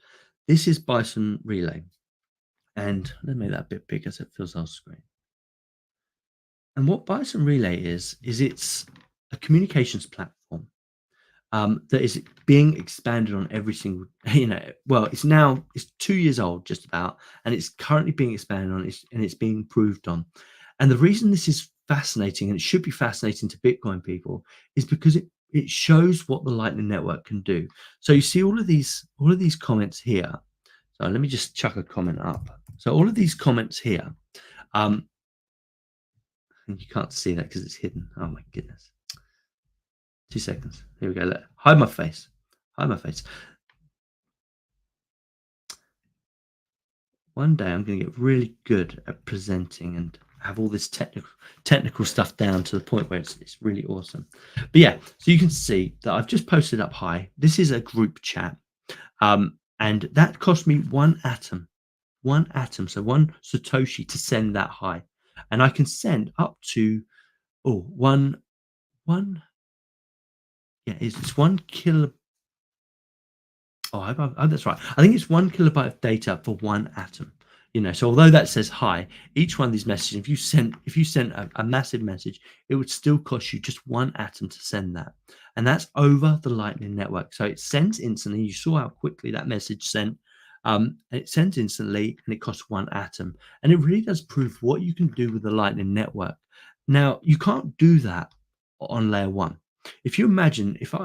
this is Bison Relay. And let me make that a bit bigger so it fills our screen. And what Bison Relay is it's a communications platform that is being expanded on every single, well, it's 2 years old just about, and it's currently being expanded on, and it's being improved on. And the reason this is fascinating, and it should be fascinating to Bitcoin people, is because it shows what the Lightning Network can do. So you see all of these comments here. So let me just chuck a comment up. So all of these comments here, and you can't see that because it's hidden. Oh my goodness. 2 seconds. Here we go. Look. Hide my face. Hide my face. One day I'm going to get really good at presenting and have all this technical stuff down to the point where it's really awesome. But yeah, so you can see that I've just posted up high. This is a group chat. And that cost me 1 atom. 1 atom. So 1 Satoshi to send that high. And I can send up to it's 1 kilo. Oh, that's right. I think it's 1 kilobyte of data for 1 atom. So although that says high, each one of these messages, if you sent a massive message, it would still cost you just 1 atom to send that. And that's over the Lightning Network. So it sends instantly. You saw how quickly that message sent. It sends instantly, and it costs 1 atom. And it really does prove what you can do with the Lightning Network. Now, you can't do that on layer 1. If you imagine if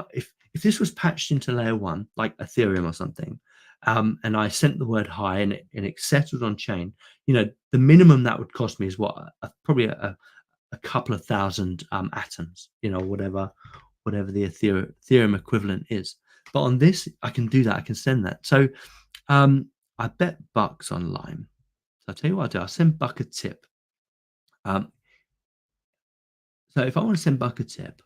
this was patched into layer 1, like Ethereum or something, and I sent the word high and it settled on chain, the minimum that would cost me is probably a couple of thousand atoms, whatever the Ethereum equivalent is. But on this, I can do that. I can send that. So I bet Bucks on Lime. So I'll tell you what I'll do. I'll send Buck a tip. So if I want to send Buck a tip,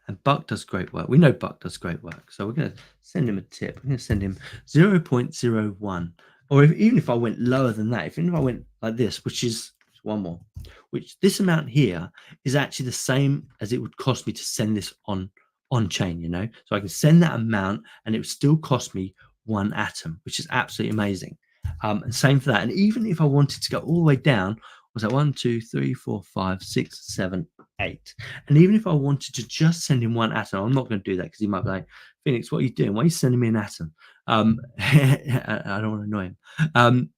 and Buck does great work. We know Buck does great work. So we're going to send him a tip. I'm going to send him 0.01. Or even if I went lower than that, even if I went like this, which is one more, which this amount here is actually the same as it would cost me to send this on chain, So I can send that amount and it would still cost me 1 atom, which is absolutely amazing. And same for that. And even if I wanted to go all the way down, was that 1, 2, 3, 4, 5, 6, 7, 8. And even if I wanted to just send him 1 atom, I'm not going to do that because he might be like, Phoenix, what are you doing? Why are you sending me an atom? I don't want to annoy him.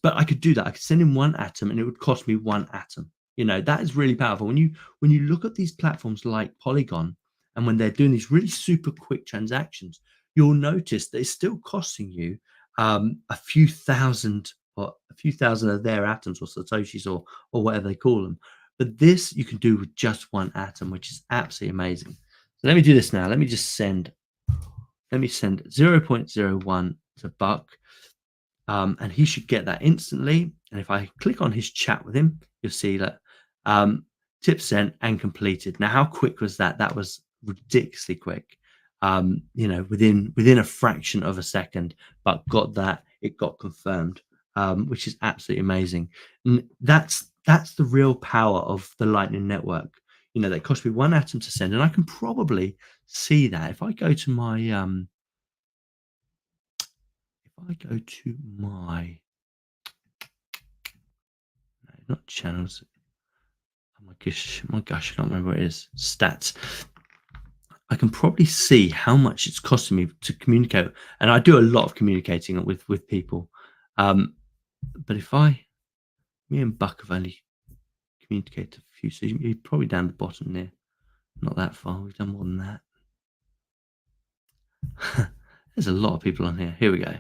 But I could do that. I could send him 1 atom and it would cost me 1 atom. That is really powerful. When you look at these platforms like Polygon, and when they're doing these really super quick transactions, you'll notice that it's still costing you a few thousand of their atoms or satoshis or whatever they call them. But this you can do with just 1 atom, which is absolutely amazing. So let me do this now. Let me send 0.01 to Buck, and he should get that instantly. And if I click on his chat with him, you'll see that tip sent and completed. Now, how quick was that? That was ridiculously quick. Within a fraction of a second, Buck got that. It got confirmed. Which is absolutely amazing. And that's the real power of the Lightning Network. That cost me 1 atom to send, and I can probably see that if I go to my not channels. Oh my gosh, I can't remember what it is. Stats. I can probably see how much it's costing me to communicate, and I do a lot of communicating with people. But me and Buck have only communicated a few, so you're probably down the bottom there. Not that far. We've done more than that. There's a lot of people on here. Here we go.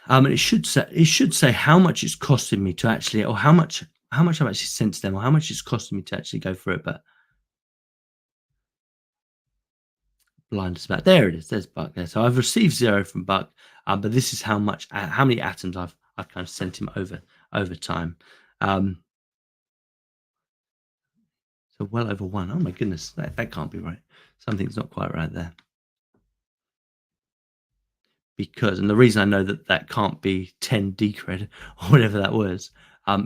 And it should say how much it's costing me to actually, or how much I've actually sent to them, or how much it's costing me to actually go through it. But blind as about. There it is. There's Buck there. So I've received 0 from Buck, but this is how many atoms I've kind of sent him over time. So well over 1. Oh my goodness, that can't be right. Something's not quite right there. because, and the reason I know that that can't be 10 decred or whatever that was,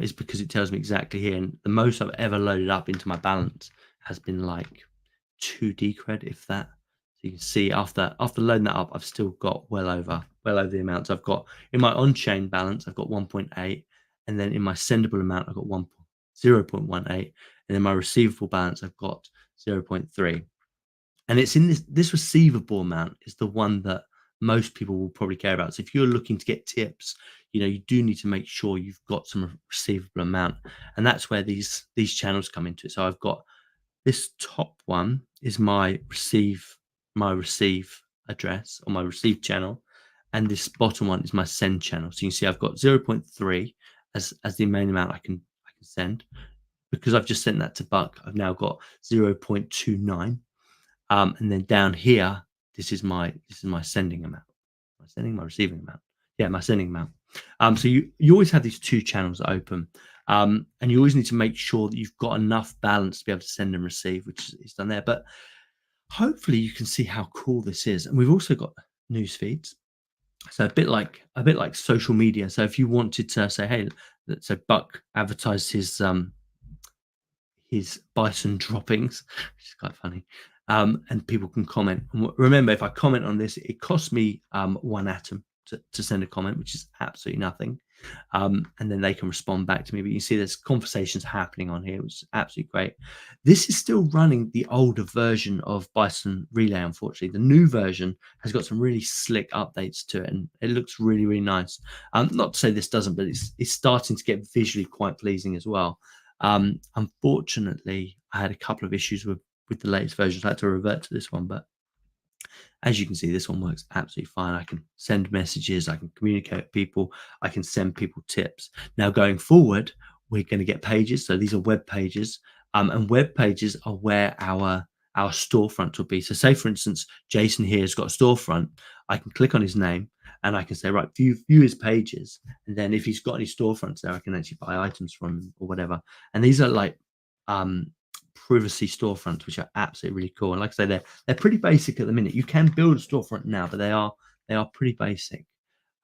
is because it tells me exactly here. And the most I've ever loaded up into my balance has been like 2 decred, if that. So you can see after loading that up, I've still got well over the amounts I've got in my on-chain balance. I've got 1.8, and then in my sendable amount, I've got 0.18, and in my receivable balance, I've got 0.3. And it's in this receivable amount is the one that most people will probably care about. So if you're looking to get tips, you do need to make sure you've got some receivable amount, and that's where these channels come into it. So I've got this top one is my receive address or my receive channel, and this bottom one is my send channel. So you can see I've got 0.3 as the main amount I can send. Because I've just sent that to Buck, I've now got 0.29. And then down here, this is my sending amount. My receiving amount. Yeah, my sending amount. So you always have these two channels open, and you always need to make sure that you've got enough balance to be able to send and receive, which is done there. But hopefully you can see how cool this is. And we've also got news feeds. So a bit like social media. So if you wanted to say, hey, so Buck advertised his Bison droppings, which is quite funny. And people can comment. And remember, if I comment on this, it costs me 1 atom to send a comment, which is absolutely nothing. And then they can respond back to me. But you see there's conversations happening on here, which is absolutely great. This is still running the older version of Bison Relay, unfortunately. The new version has got some really slick updates to it, and it looks really, really nice. Not to say this doesn't, but it's starting to get visually quite pleasing as well. Unfortunately, I had a couple of issues with the latest versions. I had to revert to this one, but as you can see, this one works absolutely fine. I can send messages, I can communicate with people, I can send people tips. Now going forward, we're going to get pages. So these are web pages, and web pages are where our storefront will be. So say for instance, Jason here has got a storefront. I can click on his name and I can say, right, view his pages. And then if he's got any storefronts there, I can actually buy items from him or whatever. And these are like privacy storefronts, which are absolutely really cool. And like I say, they're pretty basic at the minute. You can build a storefront now, but they are pretty basic.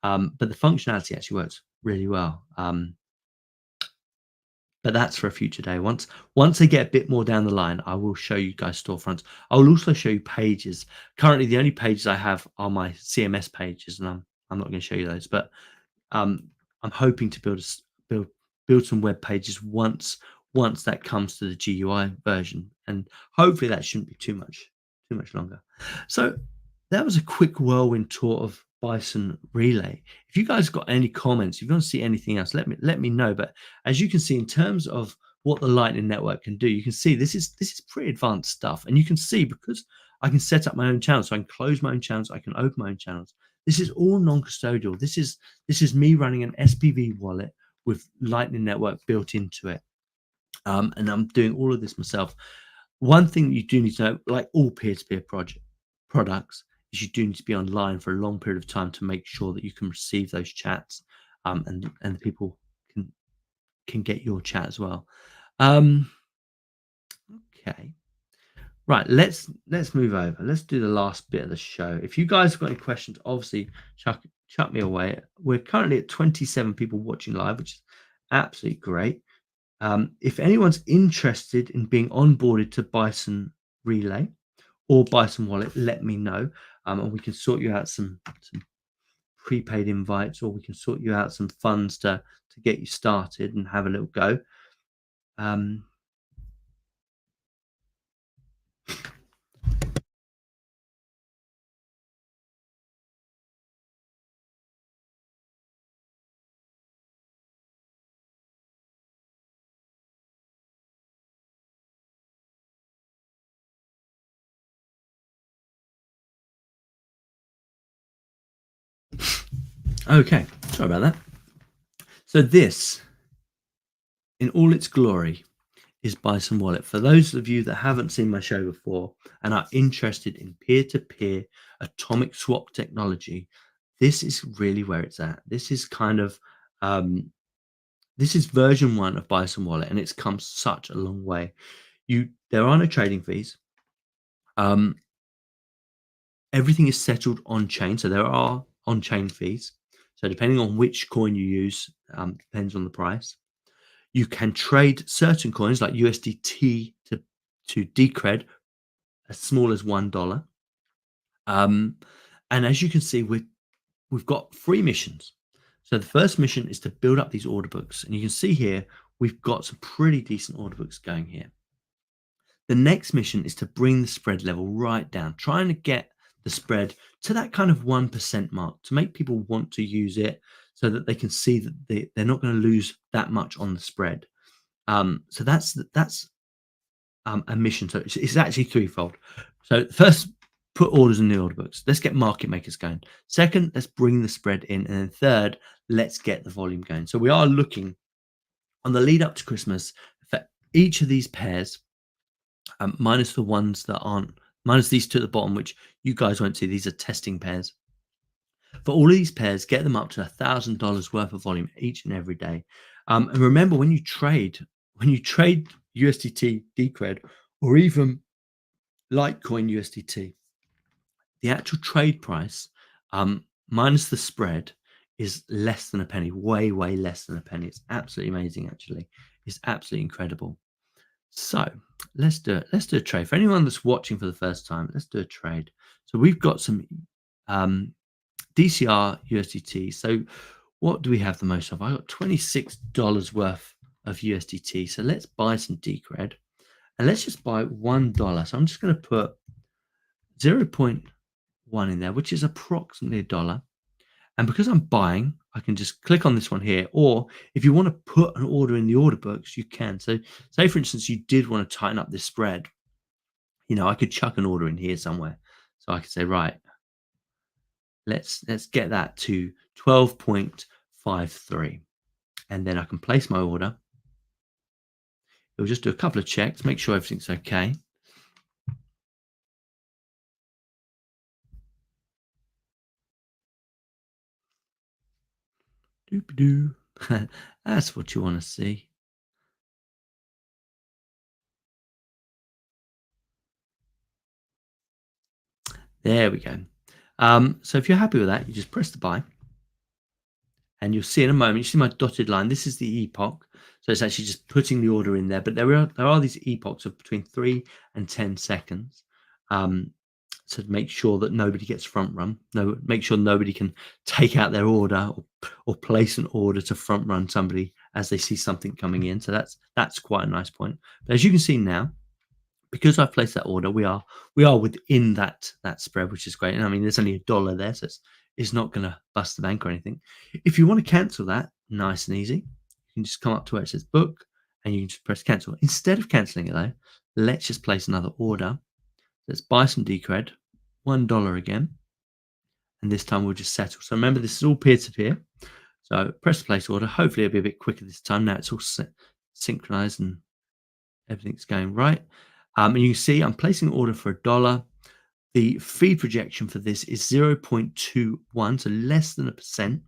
But the functionality actually works really well. But that's for a future day. Once I get a bit more down the line, I will show you guys storefronts. I will also show you pages. Currently, the only pages I have are my CMS pages, and I'm not going to show you those. But I'm hoping to build some web pages once that comes to the GUI version, and hopefully that shouldn't be too much longer. So that was a quick whirlwind tour of Bison Relay. If you guys got any comments, if you want to see anything else, let me know. But as you can see, in terms of what the Lightning Network can do, you can see this is pretty advanced stuff. And you can see, because I can set up my own channels, so I can close my own channels, I can open my own channels. This is all non-custodial. This is me running an SPV wallet with Lightning Network built into it. And I'm doing all of this myself. One thing you do need to know, like all peer-to-peer products, is you do need to be online for a long period of time to make sure that you can receive those chats, and the people can get your chat as well. Okay, right. Let's move over. Let's do the last bit of the show. If you guys have got any questions, obviously chuck me away. We're currently at 27 people watching live, which is absolutely great. If anyone's interested in being onboarded to Bison Relay or Bison Wallet, let me know, and we can sort you out some prepaid invites, or we can sort you out some funds to get you started and have a little go. Okay, sorry about that. So this, in all its glory, is Bison Wallet. For those of you that haven't seen my show before and are interested in peer-to-peer atomic swap technology, this is really where it's at. This is kind of this is version 1 of Bison Wallet, and it's come such a long way. There are no trading fees. Everything is settled on chain, so there are on-chain fees. So depending on which coin you use, depends on the price. You can trade certain coins like USDT to Decred as small as $1. And as you can see, we've got 3 missions. So the first mission is to build up these order books. And you can see here, we've got some pretty decent order books going here. The next mission is to bring the spread level right down, trying to get the spread to that kind of 1% mark to make people want to use it so that they can see that they're not going to lose that much on the spread. So that's a mission. So it's actually threefold. So first, put orders in the order books. Let's get market makers going. Second, let's bring the spread in. And then third, let's get the volume going. So we are looking on the lead up to Christmas for each of these pairs, minus the ones that aren't, minus these two at the bottom, which you guys won't see. These are testing pairs. For all of these pairs, get them up to $1,000 worth of volume each and every day. And remember, when you trade USDT Decred or even Litecoin USDT, the actual trade price minus the spread is less than a penny, way less than a penny. It's absolutely amazing. Actually, it's absolutely incredible. So let's do it. Let's do a trade. For anyone that's watching for the first time, let's do a trade. So we've got some DCR USDT. So what do we have the most of? I got $26 worth of USDT. So let's buy some Decred and let's just buy $1. So I'm just going to put 0.1 in there, which is approximately $1. And because I'm buying, I can just click on this one here. Or if you want to put an order in the order books, you can. So say, for instance, you did want to tighten up this spread. You know, I could chuck an order in here somewhere. So I could say, right, let's get that to 12.53. And then I can place my order. It'll just do a couple of checks, make sure everything's okay. Doop-doo. That's what you want to see. There we go. So if you're happy with that, you just press the buy. And you'll see in a moment, you see my dotted line. This is the epoch. So it's actually just putting the order in there. But there are these epochs of between 3 and 10 seconds. So to make sure that nobody gets front run. No, make sure nobody can take out their order or place an order to front run somebody as they see something coming in. So that's quite a nice point. But as you can see now, because I've placed that order, we are within that spread, which is great. And I mean, there's only $1 there, so it's not going to bust the bank or anything. If you want to cancel that, nice and easy, you can just come up to where it says book and you can just press cancel. Instead of canceling it though, let's just place another order. Let's buy some Decred, $1 again. And this time we'll just settle. So remember, this is all peer-to-peer. So press the place order. Hopefully it'll be a bit quicker this time. Now it's all synchronized and everything's going right. And you can see I'm placing an order for $1. The fee projection for this is 0.21, so less than 1%.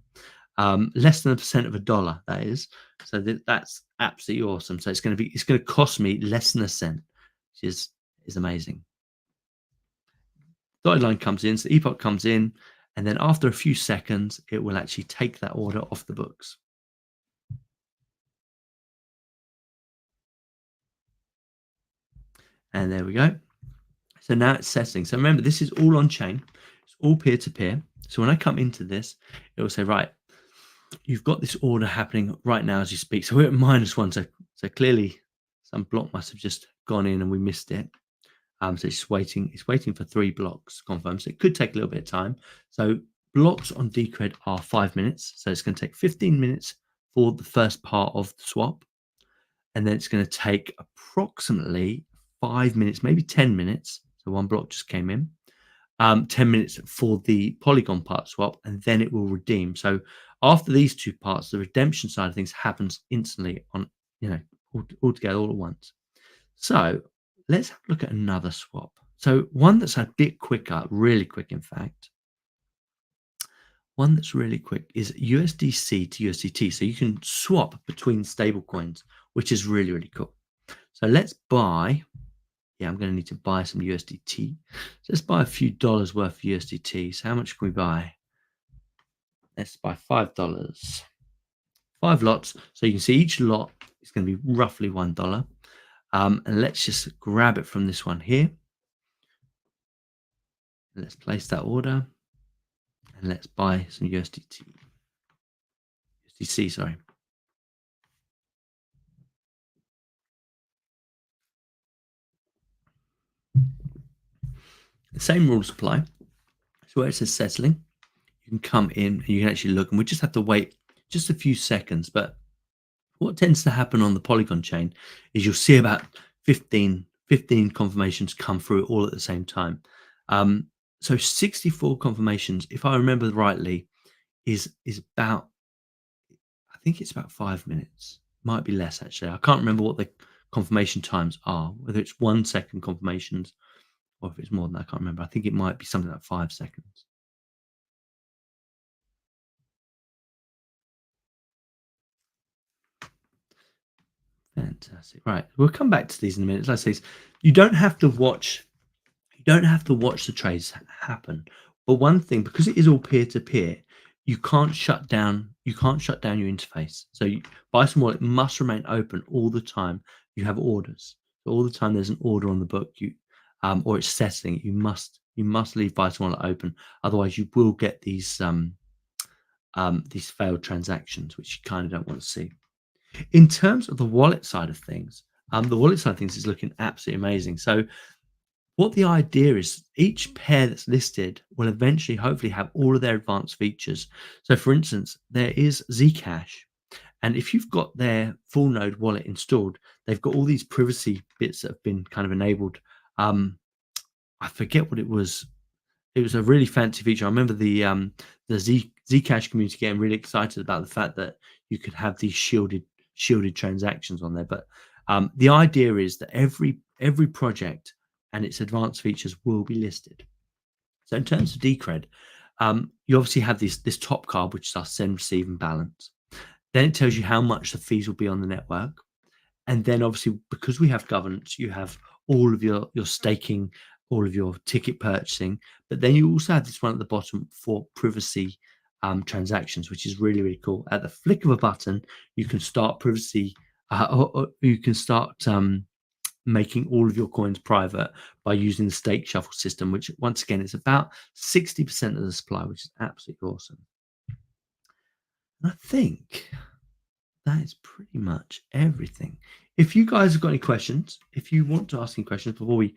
Less than 1% of $1, that is. So that's absolutely awesome. So it's going to cost me less than a cent, which is amazing. Dotted line comes in, so the epoch comes in, and then after a few seconds, it will actually take that order off the books. And there we go. So now it's setting. So remember, this is all on chain. It's all peer-to-peer. So when I come into this, it will say, right, you've got this order happening right now as you speak. So we're at -1. So clearly some block must have just gone in and we missed it. So it's just waiting. It's waiting for 3 blocks confirmed. So it could take a little bit of time. So blocks on Decred are 5 minutes. So it's going to take 15 minutes for the first part of the swap. And then it's going to take approximately 5 minutes, maybe 10 minutes. So 1 block just came in. 10 minutes for the polygon part swap, and then it will redeem. So after these 2 parts, the redemption side of things happens instantly on, all together, all at once. So let's have a look at another swap. So one that's a bit quicker, really quick, in fact. One that's really quick is USDC to USDT. So you can swap between stable coins, which is really, really cool. So let's buy. Yeah, I'm going to need to buy some USDT. So let's buy a few dollars worth of USDT. So how much can we buy? Let's buy $5. 5 lots. So you can see each lot is going to be roughly $1. And let's just grab it from this one here. Let's place that order. And let's buy some USDC, sorry. The same rules apply. So where it says settling, you can come in and you can actually look, and we just have to wait just a few seconds. But what tends to happen on the Polygon chain is you'll see about 15 confirmations come through all at the same time. So 64 confirmations, if I remember rightly, is about, I think it's about 5 minutes. Might be less actually. I can't remember what the confirmation times are, whether it's 1 second confirmations or if it's more than that. I can't remember. I think it might be something like 5 seconds. Fantastic. Right, we'll come back to these in a minute. Like I say, you don't have to watch the trades happen. But one thing, because it is all peer-to-peer, you can't shut down your interface. So Bison Wallet must remain open all the time. You have orders. So all the time there's an order on the book, or it's setting, you must leave Bison Wallet open. Otherwise you will get these failed transactions, which you kind of don't want to see. In terms of the wallet side of things, is looking absolutely amazing. So what the idea is, each pair that's listed will eventually hopefully have all of their advanced features. So for instance, there is Zcash, and if you've got their full node wallet installed, they've got all these privacy bits that have been kind of enabled. I forget what it was. It was a really fancy feature. I remember the Zcash community getting really excited about the fact that you could have these shielded transactions on there. But the idea is that every project and its advanced features will be listed. So in terms of Decred, you obviously have this top card, which is our send, receive, and balance. Then it tells you how much the fees will be on the network. And then obviously, because we have governance, you have all of your staking, all of your ticket purchasing. But then you also have this one at the bottom for privacy transactions, which is really, really cool. At the flick of a button, you can start privacy, or you can start making all of your coins private by using the stake shuffle system, which once again is about 60% of the supply, which is absolutely awesome. And I think that is pretty much everything. If you guys have got any questions, if you want to ask any questions before we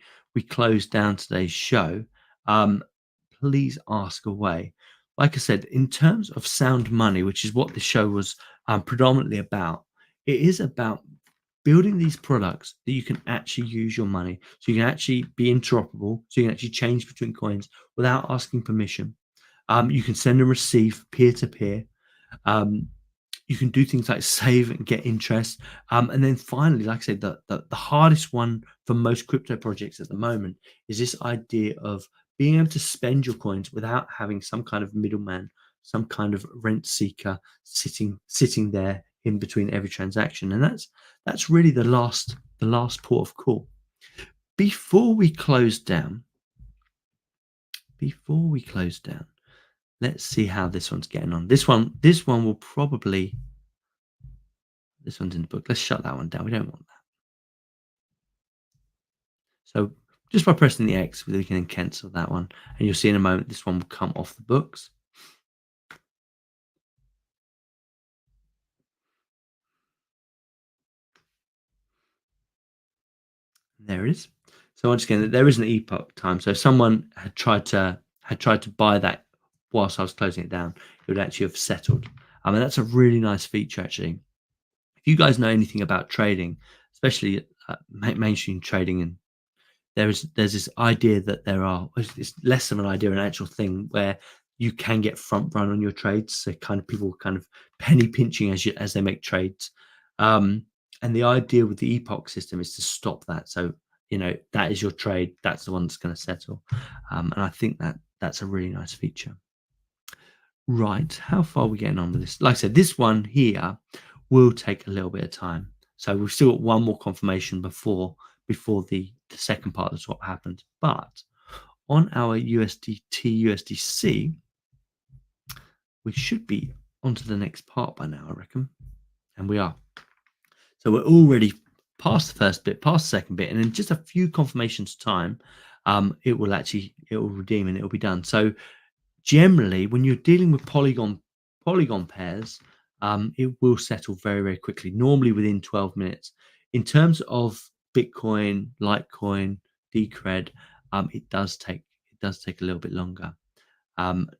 close down today's show, please ask away. Like I said, in terms of sound money, which is what the show was predominantly about, it is about building these products that you can actually use your money, so you can actually be interoperable, so you can actually change between coins without asking permission. You can send and receive peer-to-peer. You can do things like save and get interest. And then finally, like I said, the hardest one for most crypto projects at the moment is this idea of being able to spend your coins without having some kind of middleman, some kind of rent seeker sitting there in between every transaction. And that's really the last port of call. Before we close down, let's see how this one's getting on. This one will probably, this one's in the book. Let's shut that one down. We don't want that. So just by pressing the X, we can cancel that one. And you'll see in a moment, this one will come off the books. There it is. So once again, there is an epoch time. So if someone had tried to buy that whilst I was closing it down, it would actually have settled. And that's a really nice feature, actually. If you guys know anything about trading, especially mainstream trading, and there's this idea that it's less of an idea, an actual thing where you can get front run on your trades. So kind of people kind of penny pinching as they make trades. And the idea with the epoch system is to stop that. So, that is your trade. That's the one that's going to settle. And I think that's a really nice feature. Right. How far are we getting on with this? Like I said, this one here will take a little bit of time. So we've still got one more confirmation before the second part of the swap happens. But on our USDT, USDC, we should be onto the next part by now, I reckon. And we are. So we're already past the first bit, past the second bit, and in just a few confirmations time, it will redeem and it will be done. So generally, when you're dealing with polygon pairs, it will settle very, very quickly, normally within 12 minutes. In terms of Bitcoin, Litecoin, Decred, it does take a little bit longer.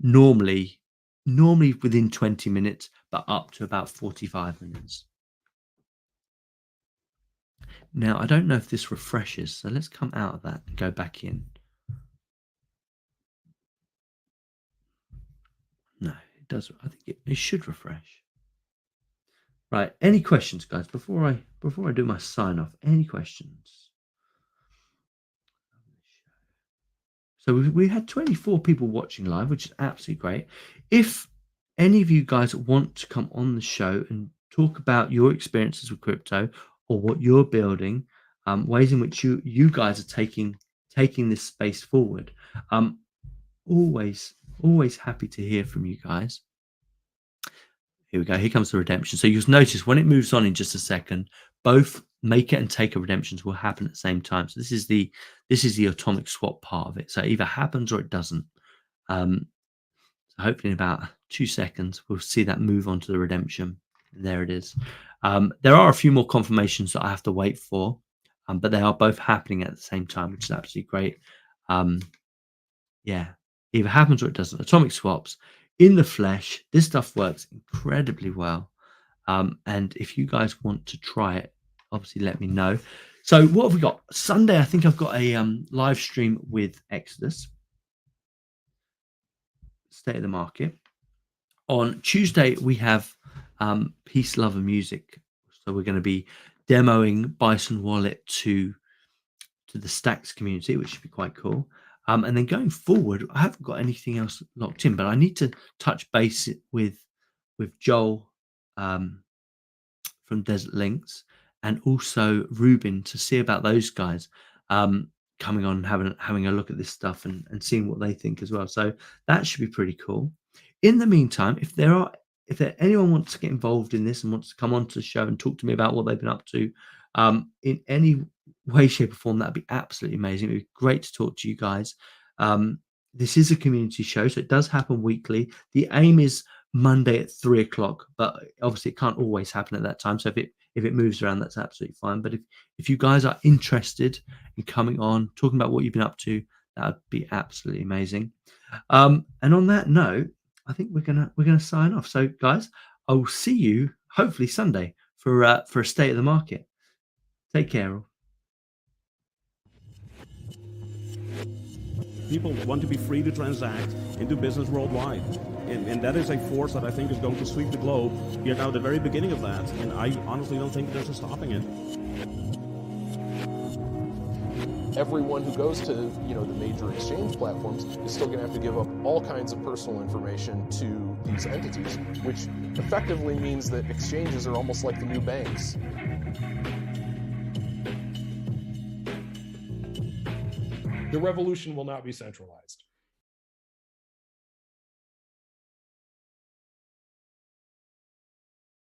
Normally within 20 minutes, but up to about 45 minutes. Now, I don't know if this refreshes, so let's come out of that and go back in. No, it does. I think it should refresh. Right. Any questions, guys? Before I do my sign off, any questions? So we had 24 people watching live, which is absolutely great. If any of you guys want to come on the show and talk about your experiences with crypto or what you're building, ways in which you guys are taking this space forward, always happy to hear from you guys. Here we go. Here comes the redemption. So you'll notice when it moves on in just a second, both make it and take a redemptions will happen at the same time. So this is the atomic swap part of it. So it either happens or it doesn't. So hopefully in about 2 seconds, we'll see that move on to the redemption. And there it is. There are a few more confirmations that I have to wait for, but they are both happening at the same time, which is absolutely great. Yeah, either happens or it doesn't. Atomic swaps in the flesh. This stuff works incredibly well. And if you guys want to try it, obviously let me know. So what have we got? Sunday, I think I've got a live stream with Exodus, State of the Market. On Tuesday, we have Peace, Love and Music. So we're going to be demoing Bison Wallet to the Stacks community, which should be quite cool. And then going forward, I haven't got anything else locked in, but I need to touch base with Joel from Desert Links and also Ruben to see about those guys coming on and having a look at this stuff and seeing what they think as well. So that should be pretty cool. In the meantime, if anyone wants to get involved in this and wants to come onto the show and talk to me about what they've been up to in any way, shape or form, that'd be absolutely amazing. It'd be great to talk to you guys. This is a community show, so it does happen weekly. The aim is Monday at 3 o'clock, but obviously it can't always happen at that time. So if it moves around, that's absolutely fine. But if you guys are interested in coming on, talking about what you've been up to, that would be absolutely amazing. And on that note, I think we're gonna sign off. So guys, I will see you hopefully Sunday for a State of the Market. Take care all. People want to be free to transact and do business worldwide. And that is a force that I think is going to sweep the globe. You're now at the very beginning of that, and I honestly don't think there's a stopping it. Everyone who goes to the major exchange platforms is still going to have to give up all kinds of personal information to these entities, which effectively means that exchanges are almost like the new banks. The revolution will not be centralized.